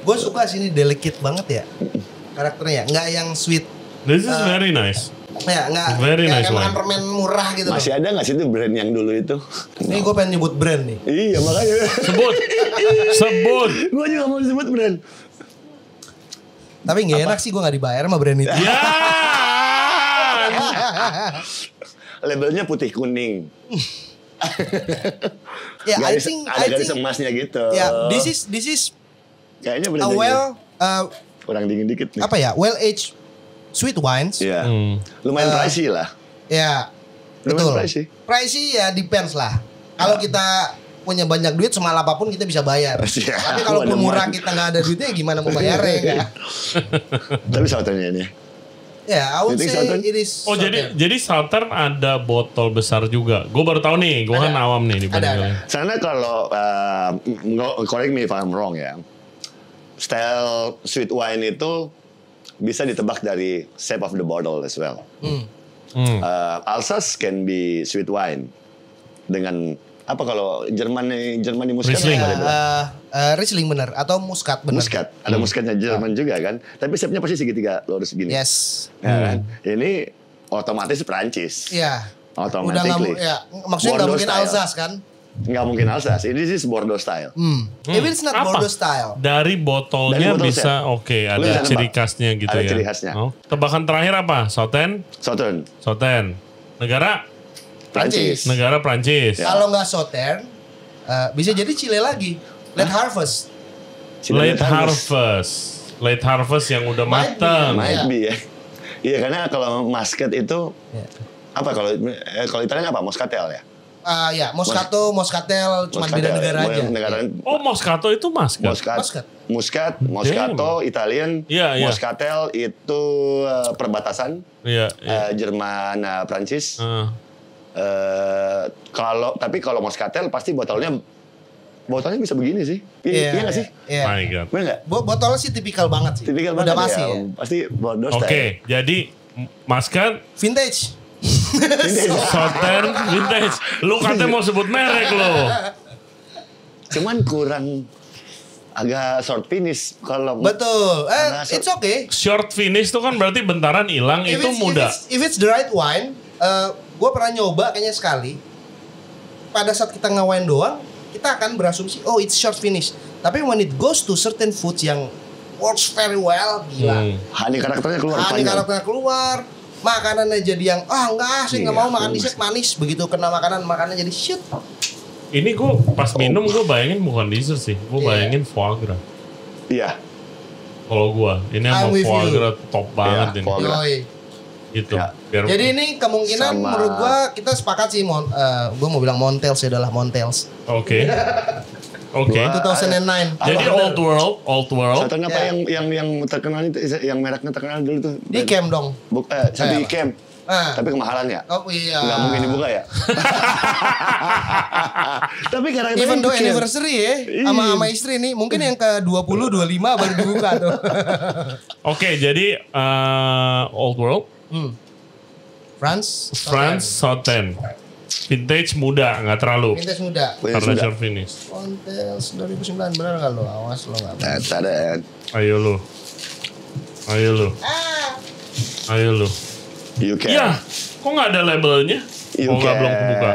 Gue suka sini delicate banget ya karakternya, nggak yang sweet. This is very nice. Ya, nggak nice makan permen murah gitu. Masih ada nggak sih itu brand yang dulu itu? Ini gue pengen nyebut brand nih. Iya makanya. Sebut. Gue juga mau sebut brand. Tapi nggak enak sih gue nggak dibayar sama brand itu. Ya. Labelnya putih kuning. Ya, garis emasnya gitu. Ya, this is Kayaknya boleh kurang dingin dikit nih. Apa ya? Well aged sweet wines. Iya. Lumayan pricey lah. Ya. Lumayan Betul. Pricey ya depends lah. Kalau kita punya banyak duit semahal apapun kita bisa bayar. Tapi kalau murah kita nggak ada duitnya gimana mau bayarnya ya? Tapi Southern ini. Ya, I would say it is. Oh jadi Southern ada botol besar juga. Gue baru tahu nih, gue kan awam nih di Ada. Karena kalau correct me if I'm wrong ya, style sweet wine itu bisa ditebak dari shape of the bottle as well. Alsace can be sweet wine dengan apa kalau Jerman di muskat Riesling. Riesling bener atau muskat bener. Muskat, ada muskatnya Jerman juga kan. Tapi shape-nya pasti segitiga lurus gini. Yes. Ya kan? Ini otomatis Prancis. Iya. Automatically. Maksudnya nggak mungkin Alsace kan? Nggak mungkin Alsace. Ini sih Bordeaux style. If it's not Apa? Bordeaux style. Dari botolnya Dari botol bisa ada ciri khasnya gitu ada ya. ciri khasnya. Tebakan terakhir apa? Southern. Negara Prancis. Negara Prancis. Ya. Kalau nggak Sauternes, bisa jadi Chile lagi. Late Harvest. Late harvest yang udah matang. Might be ya. Iya karena kalau Muscat itu apa kalau Italian apa? Moscatel ya? Ya, Moscato, Moscatel, cuma beda negara aja. Oh, Moscato itu Muscat. Muscat, Moscato, Italian, Moscatel itu perbatasan. Jerman, Prancis. Kalau Moscatel pasti botolnya bisa begini sih. Iya nggak sih? Iya. My God. Bener nggak? Botolnya sih tipikal banget sih. Tipikal udah banget pasti ya. ya. Pasti Bordeaux style. Oke, jadi Muscat, Vintage. Southern, vintage. Lu katanya mau sebut merek lo. Cuman kurang agak short finish kalau. Betul. It's okay. Short finish itu kan berarti bentaran hilang, itu mudah. If it's the right wine, gue pernah nyoba kayaknya sekali. Pada saat kita nge-wine doang, kita akan berasumsi, oh it's short finish. Tapi when it goes to certain foods yang works very well, gila. Honey karakternya keluar. Makanannya jadi yang, enggak, saya nggak mau makan dessert manis. Begitu kena makanannya jadi shit. Ini gue pas minum gue bayangin bukan dessert sih, gue bayangin foie gras. Iya. Kalau gue, ini emang foie gras top banget ini. Gitu. Ya. Jadi ini kemungkinan menurut gue kita sepakat sih, gue mau bilang Montels adalah Montels. Oke. 2009. Jadi old world. Satu apa yang terkenal itu, yang mereknya terkenal dulu tuh? Dicam dong. Sapi Dicam. Tapi kemahalan ya? Oh iya. Nggak mungkin dibuka ya? Tapi karakternya even though anniversary ya, sama istri nih, mungkin yang ke 20, 25 baru dibuka tuh. Oke, jadi old world. France Southern. Vintage muda, nggak terlalu. Vintage muda. Karena short finish. Montels 2009 benar nggak lo? Awas lo nggak. Ayo lo. You can. Ya, kok nggak ada labelnya? Belum kebuka.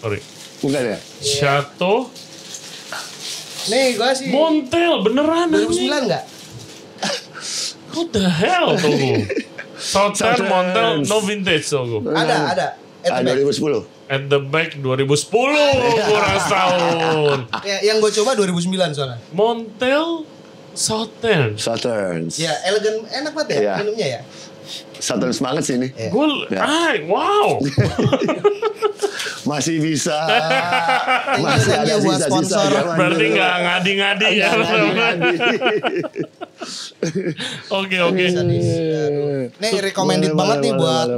Sorry. Bukan ya? Chateau. Nih gue sih. Montel beneran. 2009 nggak? What the hell tunggu. Southern Montel no vintage tunggu. Ada. 2010. At the back 2010 kurang setahun. Yang gue coba 2009 soalnya. Montel Sauternes. Ya elegan, enak banget ya minumnya ya. Sauternes banget sih ini. Wow. Masih bisa. Masih ada buat sponsor. Berarti nggak ngadi-ngadi ya. Oke. Nih recommended banget nih buat.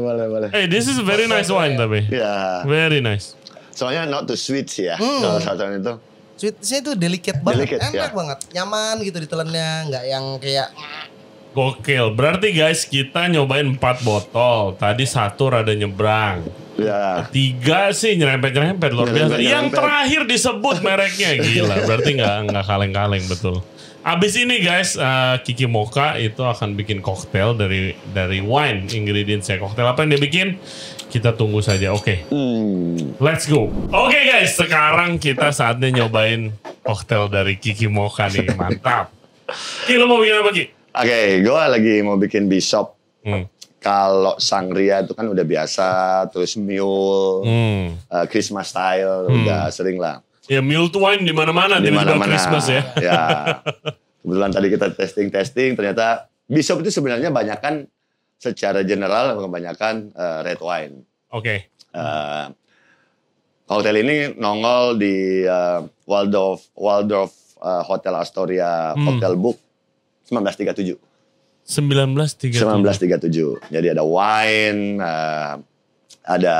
Hey, this is very nice wine tapi. Ya. Very nice. Soalnya not too sweet sih ya. Kalau Sauternes itu. Sweetnya itu delicate banget, enak banget, nyaman gitu ditelannya, nggak yang kayak. Gokil. Berarti guys kita nyobain 4 botol. Tadi 1 rada nyebrang. Ya. 3 sih nyerempet luar biasa. Yang terakhir disebut mereknya gila. Berarti nggak kaleng-kaleng betul. Abis ini guys, Kiki Mocha itu akan bikin koktail dari wine ingredientsnya. Koktail apa yang dia bikin? Kita tunggu saja. Oke. Let's go. Oke guys, sekarang kita saatnya nyobain koktail dari Kiki Mocha nih. Mantap. Ki, lo mau bikin apa Ki? Oke, gue lagi mau bikin Bishop. Kalau sangria itu kan udah biasa, terus mule, Christmas style udah sering lah. Ya mule wine di mana-mana di Christmas ya. Ya. Kebetulan tadi kita testing, ternyata Bishop itu sebenarnya banyakan secara general kebanyakan red wine. Oke. Hotel ini nongol di Waldorf Hotel Astoria Hotel Book 1937. 1937. Jadi ada wine, ada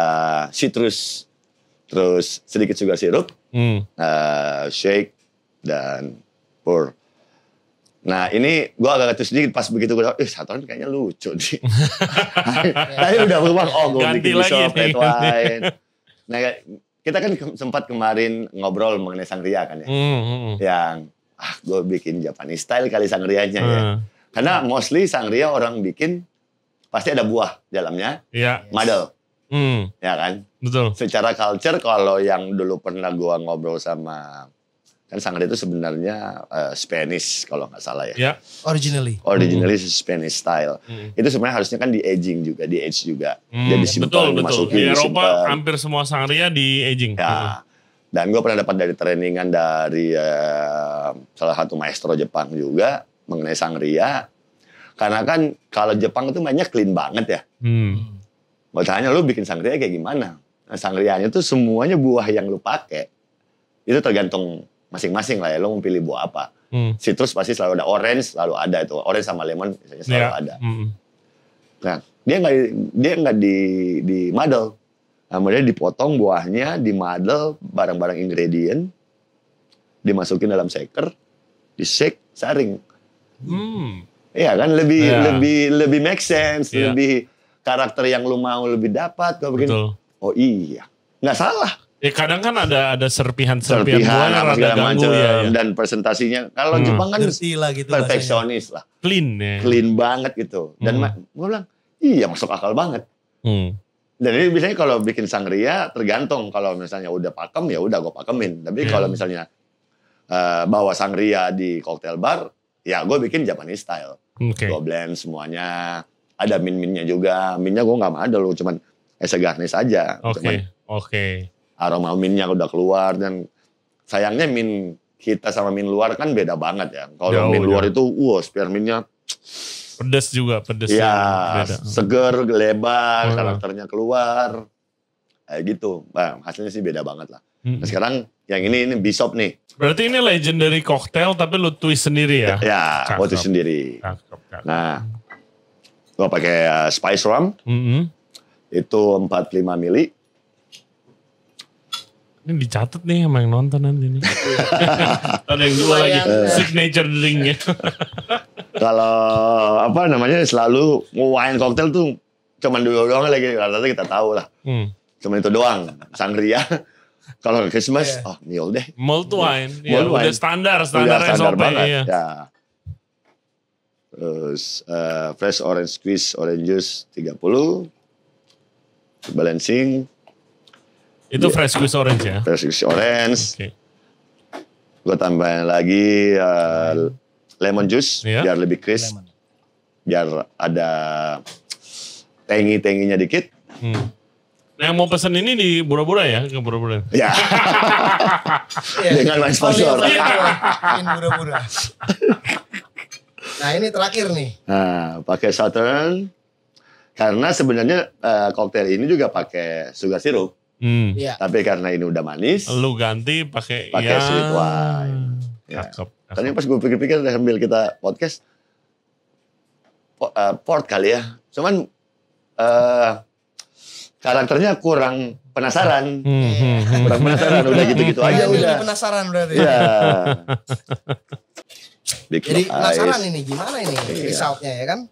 citrus, terus sedikit sugar sirup, shake dan pour. Nah ini gue agak ketus sedikit pas begitu gue Saturn kayaknya lucu nih. Tapi udah berubah, gue bikin Bishop red wine. Nah kita kan sempat kemarin ngobrol mengenai sangria kan ya. Yang gue bikin Japanese style kali sangrianya ya. Karena mostly sangria orang bikin pasti ada buah dalamnya. Iya. Madel. Ya kan? Betul. Secara culture kalau yang dulu pernah gue ngobrol sama, kan sangria itu sebenarnya Spanish kalau nggak salah ya. Yeah. Originally Spanish style. Itu sebenarnya harusnya kan di aging juga, di age juga. Jadi simpan, dimasukin. Di Eropa hampir semua sangria di aging. Ya. Dan gue pernah dapat dari trainingan dari salah satu maestro Jepang juga mengenai sangria. Karena kan kalau Jepang itu mainnya clean banget ya. Mau tanya lu bikin sangria kayak gimana? Nah, sangrianya tuh semuanya buah yang lu pakai. Itu tergantung masing-masing lah ya, lo mau pilih buah apa. Citrus pasti selalu ada, orange selalu ada itu. Orange sama lemon biasanya selalu ada. Nah, dia nggak di madel. Kemudian dipotong buahnya, di madel barang-barang ingredient, dimasukin dalam shaker, di shake, saring. Iya kan lebih make sense, lebih karakter yang lu mau lebih dapat kalau begini. Oh iya, nggak salah. Ya kadang kan ada serpihan buah yang rada ganggu ya. Dan presentasinya kalau Jepang kan gitu perfeksionis lah. Clean ya. Clean banget gitu. Dan gue bilang, iya masuk akal banget. Dan ini biasanya kalau bikin sangria tergantung. Kalau misalnya udah pakem ya udah gue pakemin. Tapi kalau misalnya bawa sangria di cocktail bar, ya gue bikin Japanese style. Gue blend semuanya. Ada min-minnya juga. Minnya gue gak ada loh, cuman garnish aja. Oke. Aroma minnya udah keluar dan sayangnya min kita sama min luar kan beda banget ya. Kalau min luar itu spare minnya pedas juga, ya, seger, lebar, karakternya keluar. Kayak gitu. Nah, hasilnya sih beda banget lah. Nah, sekarang yang ini Bishop nih. Berarti ini legendary cocktail tapi lu twist sendiri ya? Ya, gue twist sendiri. Nah, gue pakai spice rum. Itu 45 mili. Ini dicatat nih sama yang nonton nanti nih. Ada yang dua lagi signature drinknya. Kalau selalu wine cocktail tuh cuman dua doang lagi. Rata-rata kita tahu lah. Cuman itu doang. Sangria. Kalau Christmas, Neil deh. Mulled wine. Ya, udah standar standar SOP. Banget. Iya. Ya. Terus fresh orange squeeze, orange juice 30. Balancing. Itu fresh squeeze orange ya? Fresh squeeze orange. Gue tambahin lagi lemon juice biar lebih crisp. Biar ada tangy-tangynya dikit. Nah yang mau pesen ini di Bura-Bura ya? Ke Bura-Bura? Ya. Dengan wine sponsor. Bura-Bura. Nah ini terakhir nih. Nah pakai Southern. Karena sebenarnya koktail ini juga pakai sugar sirup. Tapi karena ini udah manis, lu ganti pakai sweet wine. Ya. Tadi pas gue pikir-pikir sambil kita podcast, port kali ya. Cuman karakternya kurang penasaran. Kurang penasaran, udah gitu-gitu aja udah. Penasaran berarti. Iya. Jadi penasaran ini gimana ini resultnya ya kan?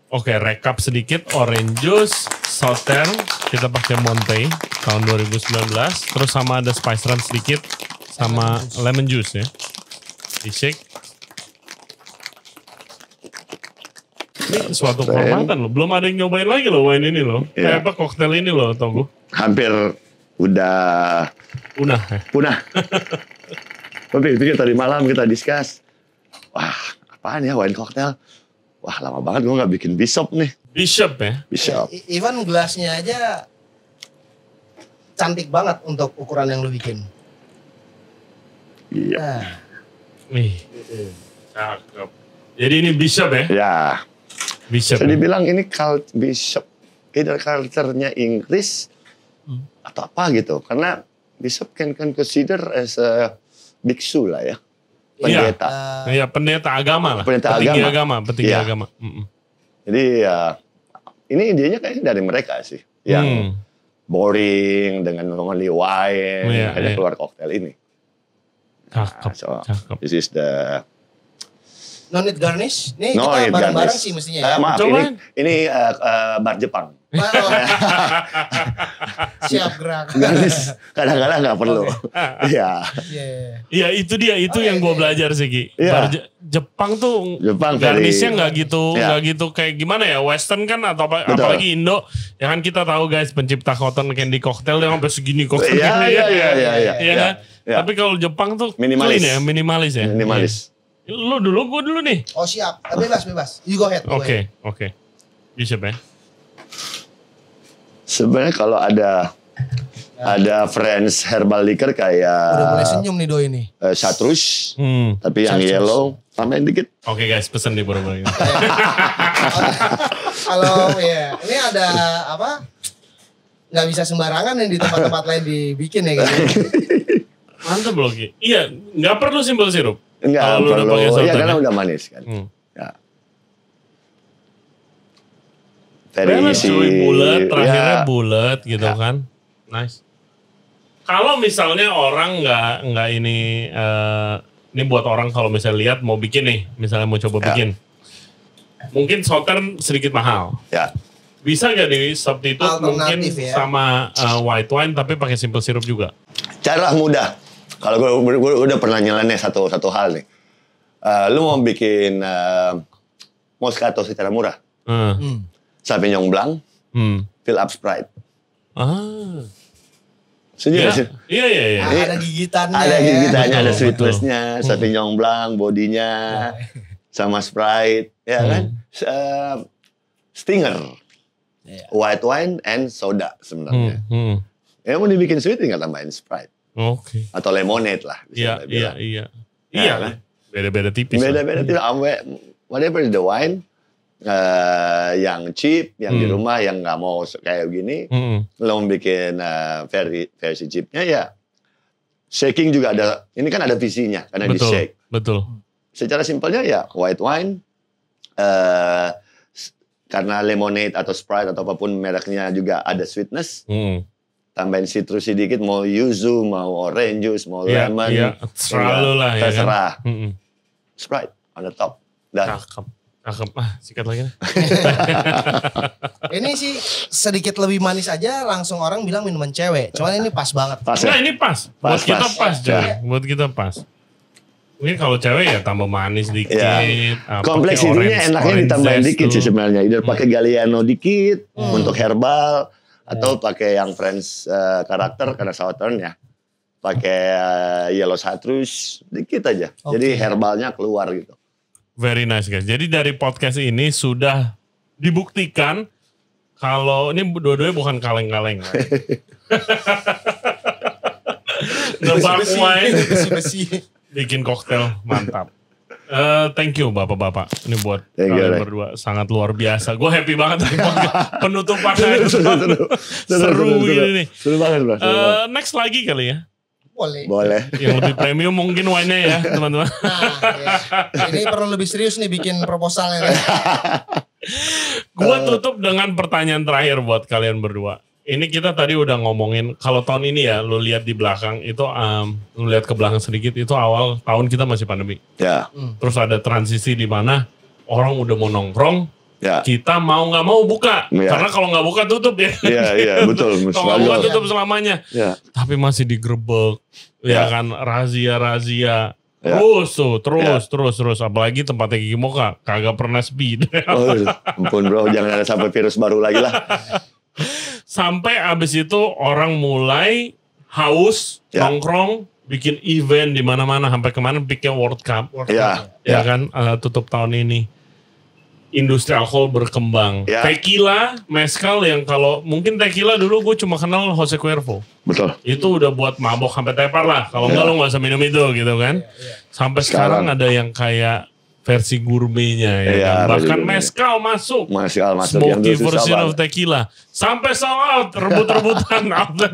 Oke, recap sedikit. Orange juice, Southern, kita pakai Monte tahun 2019. Terus sama ada spice rum sedikit, sama lemon juice ya. Di shake. Ini suatu kehormatan loh. Belum ada yang nyobain lagi loh wine ini loh. Kayak apa koktail ini loh, Togu? Hampir udah punah. Tapi pikir tadi malam kita discuss. Wah, apaan ya wine cocktail? Wah lama banget gue gak bikin Bishop nih. Bishop ya? Bishop. Even gelasnya aja cantik banget untuk ukuran yang lu bikin. Iya. Nah, Wih, cakep. Jadi ini Bishop ya? Ya. Bishop. Jadi bilang ini Bishop, either culture-nya Inggris atau apa gitu. Karena Bishop can consider as a biksu lah ya. Pendeta. Iya, pendeta agama lah. Petinggi agama. Jadi ya, ini idenya kayaknya dari mereka sih. Yang boring dengan normally wine. Akhirnya keluar koktail ini. Cakep, cakep. This is the... No need garnish? Nih kita bareng-bareng sih mestinya ya. Maaf, ini bar Jepang. Siap gerak. Garnish kadang-kadang nggak perlu. Iya. Iya itu dia, itu yang gue belajar sih Ki. Bar Jepang tuh garnishnya nggak gitu kayak gimana ya, Western kan atau apalagi Indo. Ya kan kita tahu guys, pencipta cotton candy cocktail yang sampai segini cocktail. Iya. Tapi kalau Jepang tuh minimalis. Clean ya, minimalis ya. Minimalis. Lu dulu, gue dulu nih. Oh siap, bebas. You go ahead. Oke. Bishop ya. Sebenarnya kalau ada French herbal liquor kayak udah mulai senyum nih Doi nih. Chartreuse, tapi yang yellow tambahin dikit. Oke guys, pesen di buru-buru ini. Kalau ini ada apa? Nggak bisa sembarangan yang di tempat-tempat lain dibikin ya gitu. Mantap loh Ki. Iya, nggak perlu simple sirup. Enggak perlu, ya karena udah manis kan. Ya. Very easy. Bulat, terakhirnya bulat gitu kan. Nice. Kalau misalnya orang nggak ini buat orang kalau misalnya lihat mau bikin nih, misalnya mau coba bikin. Mungkin Southern sedikit mahal. Ya. Bisa nggak di substitute mungkin sama white wine tapi pakai simple syrup juga? Cara mudah. Kalau gue udah pernah nyeleneh satu hal nih. Lu mau bikin Moscato secara murah. Sauvignon Blanc, fill up Sprite. Setuju gak sih? Iya. Ada gigitannya. Ada gigitannya, ada sweetness-nya, Sauvignon Blanc, bodinya, sama Sprite, ya kan? Stinger, white wine and soda sebenarnya. Ya mau dibikin sweet tinggal tambahin Sprite. Oke. Atau lemonade lah. Iya. Iya kan? Beda-beda tipis. Beda-beda tipis. Whatever is the wine. Yang cheap, yang di rumah, yang nggak mau kayak gini. Lo mau bikin versi cheapnya ya. Shaking juga ada. Ini kan ada visinya. Karena di shake. Betul. Secara simpelnya ya white wine. Karena lemonade atau Sprite atau apapun mereknya juga ada sweetness. Tambahin citrus sedikit, mau yuzu, mau orange juice, mau lemon. Iya, terserah lah ya terserah. Kan? Sprite on the top. Dan cakep. Sikat lagi nih. Ini sih sedikit lebih manis aja langsung orang bilang minuman cewek. Cuman ini pas banget. Nah ini pas. Buat kita pas. Buat kita pas. Mungkin kalau cewek ya tambah manis dikit. Kompleksitinya enaknya ditambahin dikit sih sebenarnya. Either pakai Galliano dikit untuk herbal. Atau pakai yang French karakter karena Southern ya. Pakai yellow chartreuse dikit aja. Jadi herbalnya keluar gitu. Very nice guys. Jadi dari podcast ini sudah dibuktikan kalau ini dua-duanya bukan kaleng-kaleng. Nebak wine, bikin koktail mantap. Thank you bapak-bapak. Ini buat kalian berdua sangat luar biasa. Gue happy banget penutupannya. Seru gini nih. Seru banget bro. Next lagi kali ya. Boleh. Yang lebih premium mungkin wine-nya ya teman-teman. Nah, ini perlu lebih serius nih bikin proposalnya. Gue tutup dengan pertanyaan terakhir buat kalian berdua. Ini kita tadi udah ngomongin kalau tahun ini ya, lu lihat di belakang itu, lu lihat ke belakang sedikit itu awal tahun kita masih pandemi. Ya. Terus ada transisi di mana orang udah mau nongkrong, kita mau nggak mau buka, karena kalau nggak buka tutup ya. Iya betul. Kalau nggak buka tutup selamanya. Ya. Tapi masih digerebek, ya kan razia. Terus. Apalagi tempatnya Kiki Mocha kagak pernah speed. Ampun bro, jangan ada sampai virus baru lagi lah. Sampai abis itu orang mulai haus, nongkrong, bikin event di mana-mana sampai kemarin pikir World Cup. Ya kan tutup tahun ini. industri alkohol berkembang. Ya. Tequila, mezcal yang kalau mungkin tequila dulu gue cuma kenal Jose Cuervo. Betul. Itu udah buat mabok sampai tepar lah. Kalau enggak lo nggak usah minum itu gitu kan. Sampai sekarang ada yang kayak versi gourmetnya ya. Iya, Kan? Bahkan gourmet. mezcal masuk. Mezcal masuk yang Smoky dulu susah version of banget. tequila. Sampai sold out, rebut-rebutan outlet.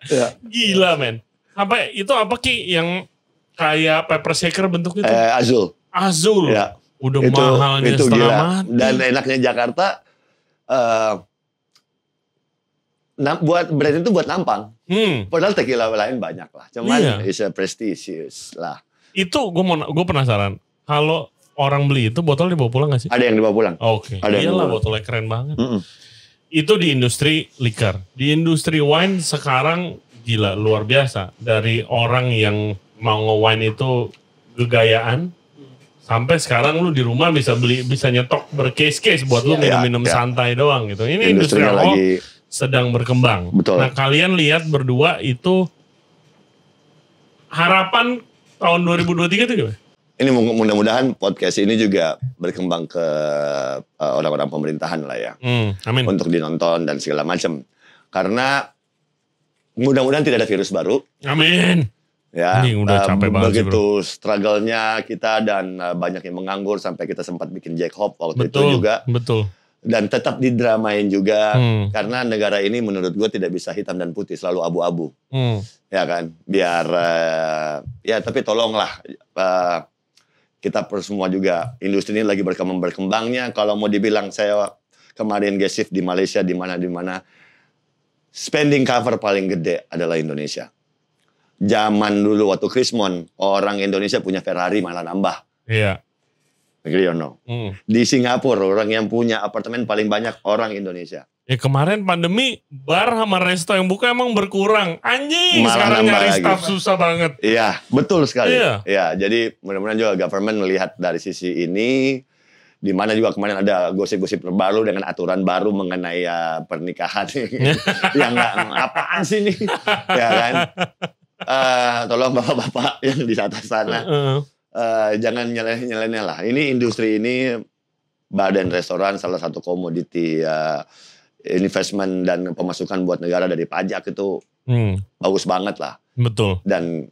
Ya. Gila men. Sampai itu apa Ki yang kayak pepper shaker bentuknya tuh? Azul. Azul. Ya. Udah mahalnya itu setengah gila. mati. Dan enaknya Jakarta, buat brand itu buat nampang. Padahal tequila lain banyak lah. Cuman it's a prestigious lah. Itu gue penasaran. Kalau orang beli itu botol dibawa pulang gak sih? Ada yang dibawa pulang. Oke. Ada yang Iyalah dibawa. botolnya keren banget. Itu di industri liquor. Di industri wine sekarang gila luar biasa. Dari orang yang mau nge-wine itu gegayaan. Sampai sekarang lu di rumah bisa nyetok bercase-case buat lu minum-minum santai doang gitu. Ini industri alkohol sedang berkembang. Betul. Nah kalian lihat berdua itu harapan tahun 2023 itu gimana? Ini mudah-mudahan podcast ini juga berkembang ke orang-orang pemerintahan lah ya. Amin. Untuk dinonton dan segala macam. Karena mudah-mudahan tidak ada virus baru. Amin. Ya, ini udah capek banget begitu struggle-nya kita dan banyak yang menganggur sampai kita sempat bikin Jack Hop waktu betul, itu juga. Betul. Dan tetap didramain juga karena negara ini menurut gue tidak bisa hitam dan putih, selalu abu-abu. Ya kan, biar ya tapi tolonglah kita semua juga industri ini lagi berkembangnya. Kalau mau dibilang saya kemarin shift di Malaysia di mana spending cover paling gede adalah Indonesia. Zaman dulu waktu Krismon, orang Indonesia punya Ferrari malah nambah. Iya. Agree or no? Di Singapura, orang yang punya apartemen paling banyak orang Indonesia. Ya kemarin pandemi, bar sama resto yang buka emang berkurang. Anjing, Malah sekarang nambah nyari lagi. staff susah banget. Iya, betul sekali. Iya. Ya, jadi mudah-mudahan juga government melihat dari sisi ini, di mana juga kemarin ada gosip-gosip terbaru dengan aturan baru mengenai pernikahan. Yang nggak, apaan sih nih? Ya kan? Tolong bapak-bapak yang di atas sana jangan nyeleneh lah. Ini industri ini badan restoran salah satu komoditi investment dan pemasukan buat negara dari pajak itu bagus banget lah. Betul. Dan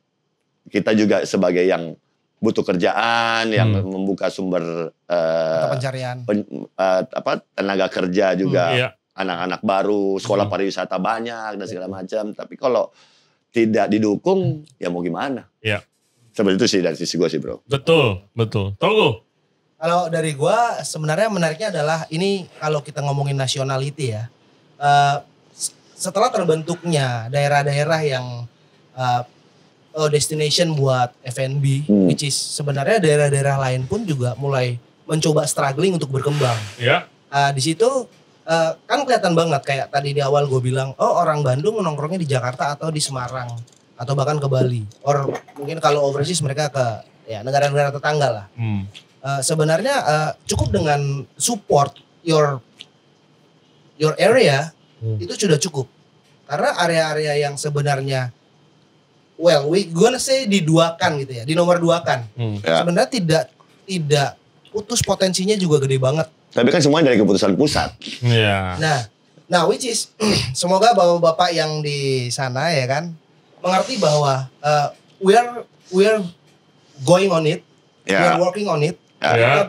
kita juga sebagai yang butuh kerjaan, yang membuka sumber pencarian, tenaga kerja juga, iya. Anak-anak baru, sekolah pariwisata banyak dan segala macam. Tapi kalau tidak didukung, ya mau gimana? Iya. Seperti itu sih dari sisi gue sih bro. Betul. Tunggu. Kalau dari gue sebenarnya menariknya adalah ini kalau kita ngomongin nationality ya. Setelah terbentuknya daerah-daerah yang destination buat F&B, which is sebenarnya daerah-daerah lain pun juga mulai mencoba struggling untuk berkembang. Ya. Di situ kan kelihatan banget kayak tadi di awal gue bilang, oh orang Bandung nongkrongnya di Jakarta atau di Semarang atau bahkan ke Bali, or mungkin kalau overseas mereka ke ya negara-negara tetangga lah. Sebenarnya cukup dengan support your area itu sudah cukup, karena area-area yang sebenarnya we gonna say diduakan gitu ya, di nomor duakan, sebenarnya tidak putus potensinya juga gede banget. Tapi kan semuanya dari keputusan pusat. Iya. Nah, which is semoga bapak-bapak yang di sana ya kan mengerti bahwa we are going on it, we are working on it. Kita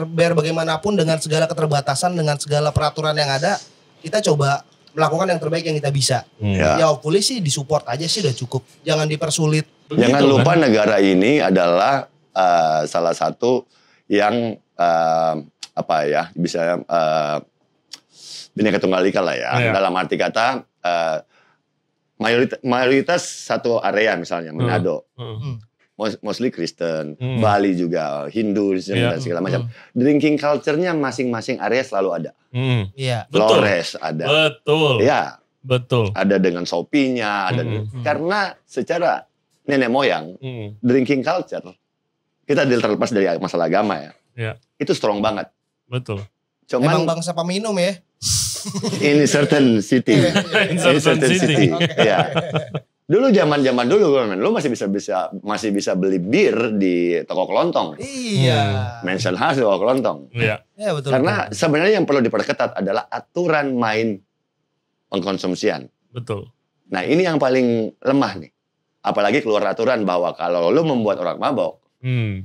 biar bagaimanapun dengan segala keterbatasan, dengan segala peraturan yang ada, kita coba melakukan yang terbaik yang kita bisa. Ya hopefully sih disupport aja sih udah cukup. Jangan dipersulit. Jangan lupa negara ini adalah salah satu yang bisa Bhinneka Tunggal Ika lah ya. Dalam arti kata mayoritas satu area misalnya Manado. Mostly Kristen, Bali juga, Hindu dan segala macam. Drinking culture-nya masing-masing area selalu ada. Flores ada. Betul. Ya. Betul. Ada dengan sopinya, ada karena secara nenek moyang drinking culture kita terlepas dari masalah agama ya. Itu strong banget. Betul. Cuman emang bangsa peminum ya. In certain city. In certain city. Ya. Dulu zaman dulu men, lu masih bisa beli bir di toko kelontong. Iya. Mansion House toko kelontong. Iya. Iya betul. Karena sebenarnya yang perlu diperketat adalah aturan main pengkonsumsian. Betul. Nah, ini yang paling lemah nih. Apalagi keluar aturan bahwa kalau lu membuat orang mabok,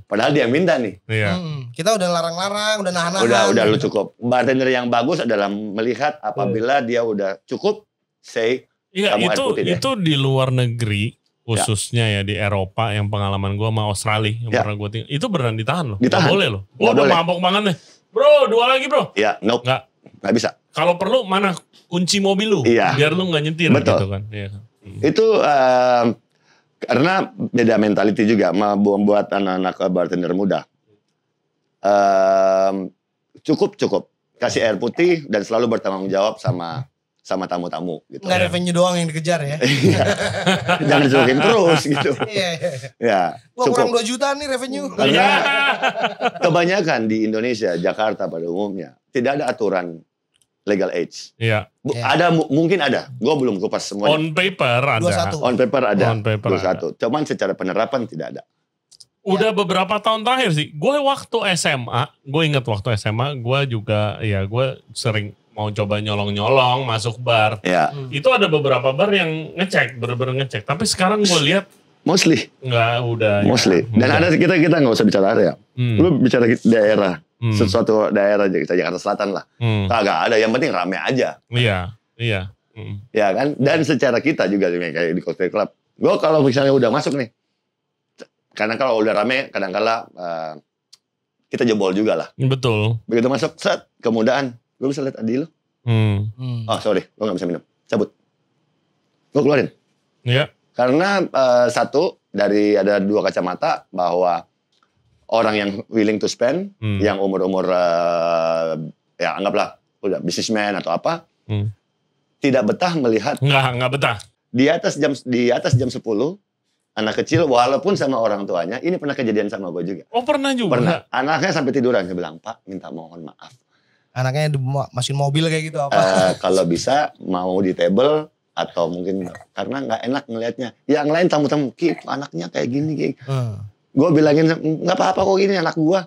padahal dia minta nih. Iya. Kita udah larang-larang, udah nahan-nahan. Udah lu cukup. Bartender yang bagus adalah melihat apabila dia udah cukup, say, iya, kamu air putih deh. itu di luar negeri, khususnya ya di Eropa yang pengalaman gue sama Australia yang pernah gue tinggal, itu beneran ditahan loh. Ditahan. Gak boleh loh. Gue Nggak udah boleh. mabok banget nih. Bro, 2 lagi bro. Ya, nope. Nggak bisa. Kalau perlu mana kunci mobil lu, Iya. biar lu nggak nyetir. Betul. Gitu kan. Iya. Itu karena beda mentality juga membuat anak-anak bartender muda. Cukup. Kasih air putih dan selalu bertanggung jawab sama tamu-tamu gitu. Nggak revenue doang yang dikejar ya. Jangan disuruhin terus gitu. Iya. Ya, Wah, kurang cukup. 2 juta nih revenue. Karena kebanyakan di Indonesia, Jakarta pada umumnya tidak ada aturan legal age. Iya. Ada mungkin ada. Gue belum kupas semuanya. On paper ada. 21. On paper ada. On paper 21. Cuman secara penerapan tidak ada. Udah beberapa tahun terakhir sih. Gue waktu SMA, gue inget waktu SMA, gue juga, ya gue sering mau coba nyolong-nyolong masuk bar. Ya, Itu ada beberapa bar yang ngecek, bener-bener ngecek. Tapi sekarang gue lihat mostly. nggak udah. Mostly. Ya, Dan ada kita nggak usah bicara area. Lu bicara daerah. Sesuatu daerah aja, kita Jakarta Selatan lah. Kagak ada. Yang penting rame aja. Iya. Ya kan? Dan secara kita juga kayak di cocktail club. Gue kalau misalnya udah masuk nih. Karena kalau udah rame, kadang-kala kita jebol juga lah. Betul. Begitu masuk, set, kemudahan. Gue bisa lihat Adi lu. Oh sorry, lo gak bisa minum. Cabut. Gue keluarin. Iya. Karena satu, dari ada 2 kacamata bahwa orang yang willing to spend, yang umur-umur, ya anggaplah udah businessman atau apa, tidak betah melihat. Nggak betah. Di atas jam 10, anak kecil walaupun sama orang tuanya, ini pernah kejadian sama gue juga. Oh pernah juga? Pernah. Anaknya sampai tiduran, dia bilang, Pak minta mohon maaf. Anaknya masukin mobil kayak gitu apa? Kalau bisa mau di table atau mungkin karena nggak enak ngelihatnya. Yang lain tamu-tamu, Ki anaknya kayak gini. Gue bilangin nggak apa-apa kok ini anak gue.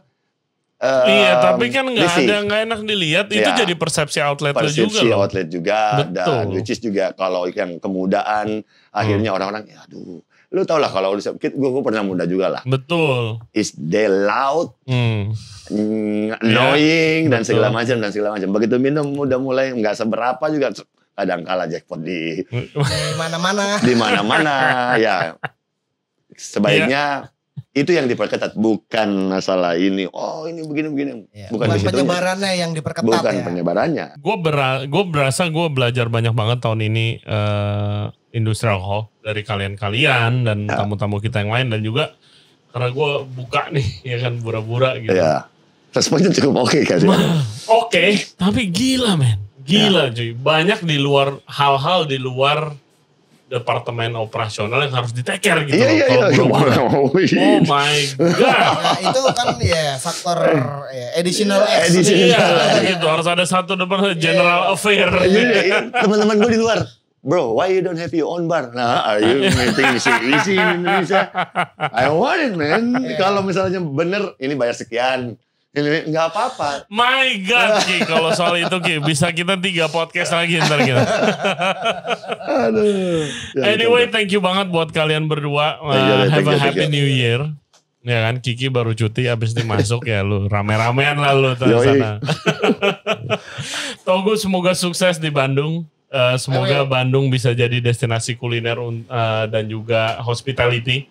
Iya tapi kan nggak enak dilihat. Itu jadi persepsi outlet juga loh. Persepsi outlet juga. Betul. Dan which is juga kalau yang kemudaan akhirnya orang-orang ya aduh. Lu tau lah kalau gue pernah muda juga lah. Betul. Is they loud, annoying dan segala macam. Begitu minum udah mulai nggak seberapa juga kadang kalah jackpot di mana-mana. Di mana-mana ya. Sebaiknya itu yang diperketat, bukan masalah ini. Oh ini begini. Ya, bukan penyebarannya yang diperketat. Bukan ya. penyebarannya. Gue berasa gue belajar banyak banget tahun ini industri alkohol dari kalian dan tamu-tamu kita yang lain dan juga karena gue buka nih ya kan bura-bura gitu. Ya. Responnya cukup oke kan. Oke, tapi gila men. Gila cuy. Banyak di luar hal-hal di luar departemen operasional yang harus di-take-care gitu. Iya. Oh my god. Nah, itu kan ya faktor additional X. Iya, gitu. Harus ada satu depan general affair. Teman-teman gue di luar. Bro, why you don't have your own bar? Nah, are you meeting easy in Indonesia? I want it, man. Kalau misalnya bener, ini bayar sekian. Ini nggak apa-apa. My God, Ki. Kalau soal itu, Ki. Bisa kita 3 podcast lagi ntar kita. Aduh. Anyway, thank you banget buat kalian berdua. Have a happy new year. Ya kan, Kiki baru cuti abis ini masuk ya lu. Rame-ramean lah lu di sana. Togu semoga sukses di Bandung. Semoga Bandung bisa jadi destinasi kuliner dan juga hospitality.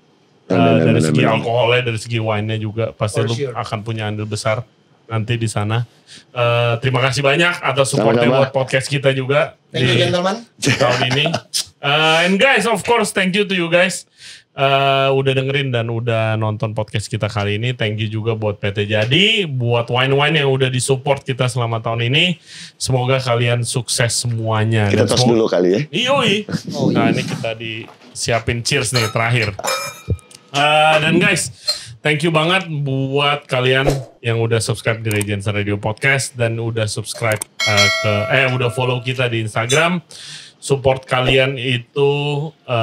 Dari segi alkoholnya, dari segi wine-nya juga. Pasti lu akan punya andil besar nanti di sana. Terima kasih banyak atas supportnya buat podcast kita juga. Thank you gentlemen. Tahun ini. And guys, of course, thank you to you guys. Udah dengerin dan udah nonton podcast kita kali ini. Thank you juga buat PT Jadi, buat wine-wine yang udah disupport kita selama tahun ini. Semoga kalian sukses semuanya. Kita tos dulu kali ya. Iya. Nah ini kita disiapin cheers nih terakhir. Dan guys, thank you banget buat kalian yang udah subscribe di Regency Radio Podcast dan udah subscribe udah follow kita di Instagram. support kalian itu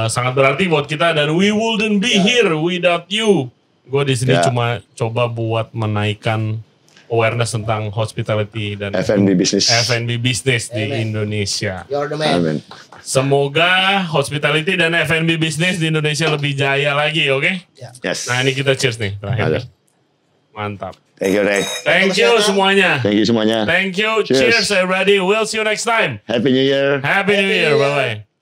sangat berarti buat kita dan we wouldn't be here without you. Gue di sini cuma coba buat menaikkan awareness tentang hospitality dan F&B bisnis di Indonesia. You're the man. Amin. Semoga hospitality dan F&B bisnis di Indonesia lebih jaya lagi, oke? Yes. Nah ini kita cheers nih terakhir. Mantap. Thank you, Ray. Thank you semuanya. Thank you semuanya. Thank you. Cheers everybody. We'll see you next time. Happy New Year. Happy New Year. Bye-bye.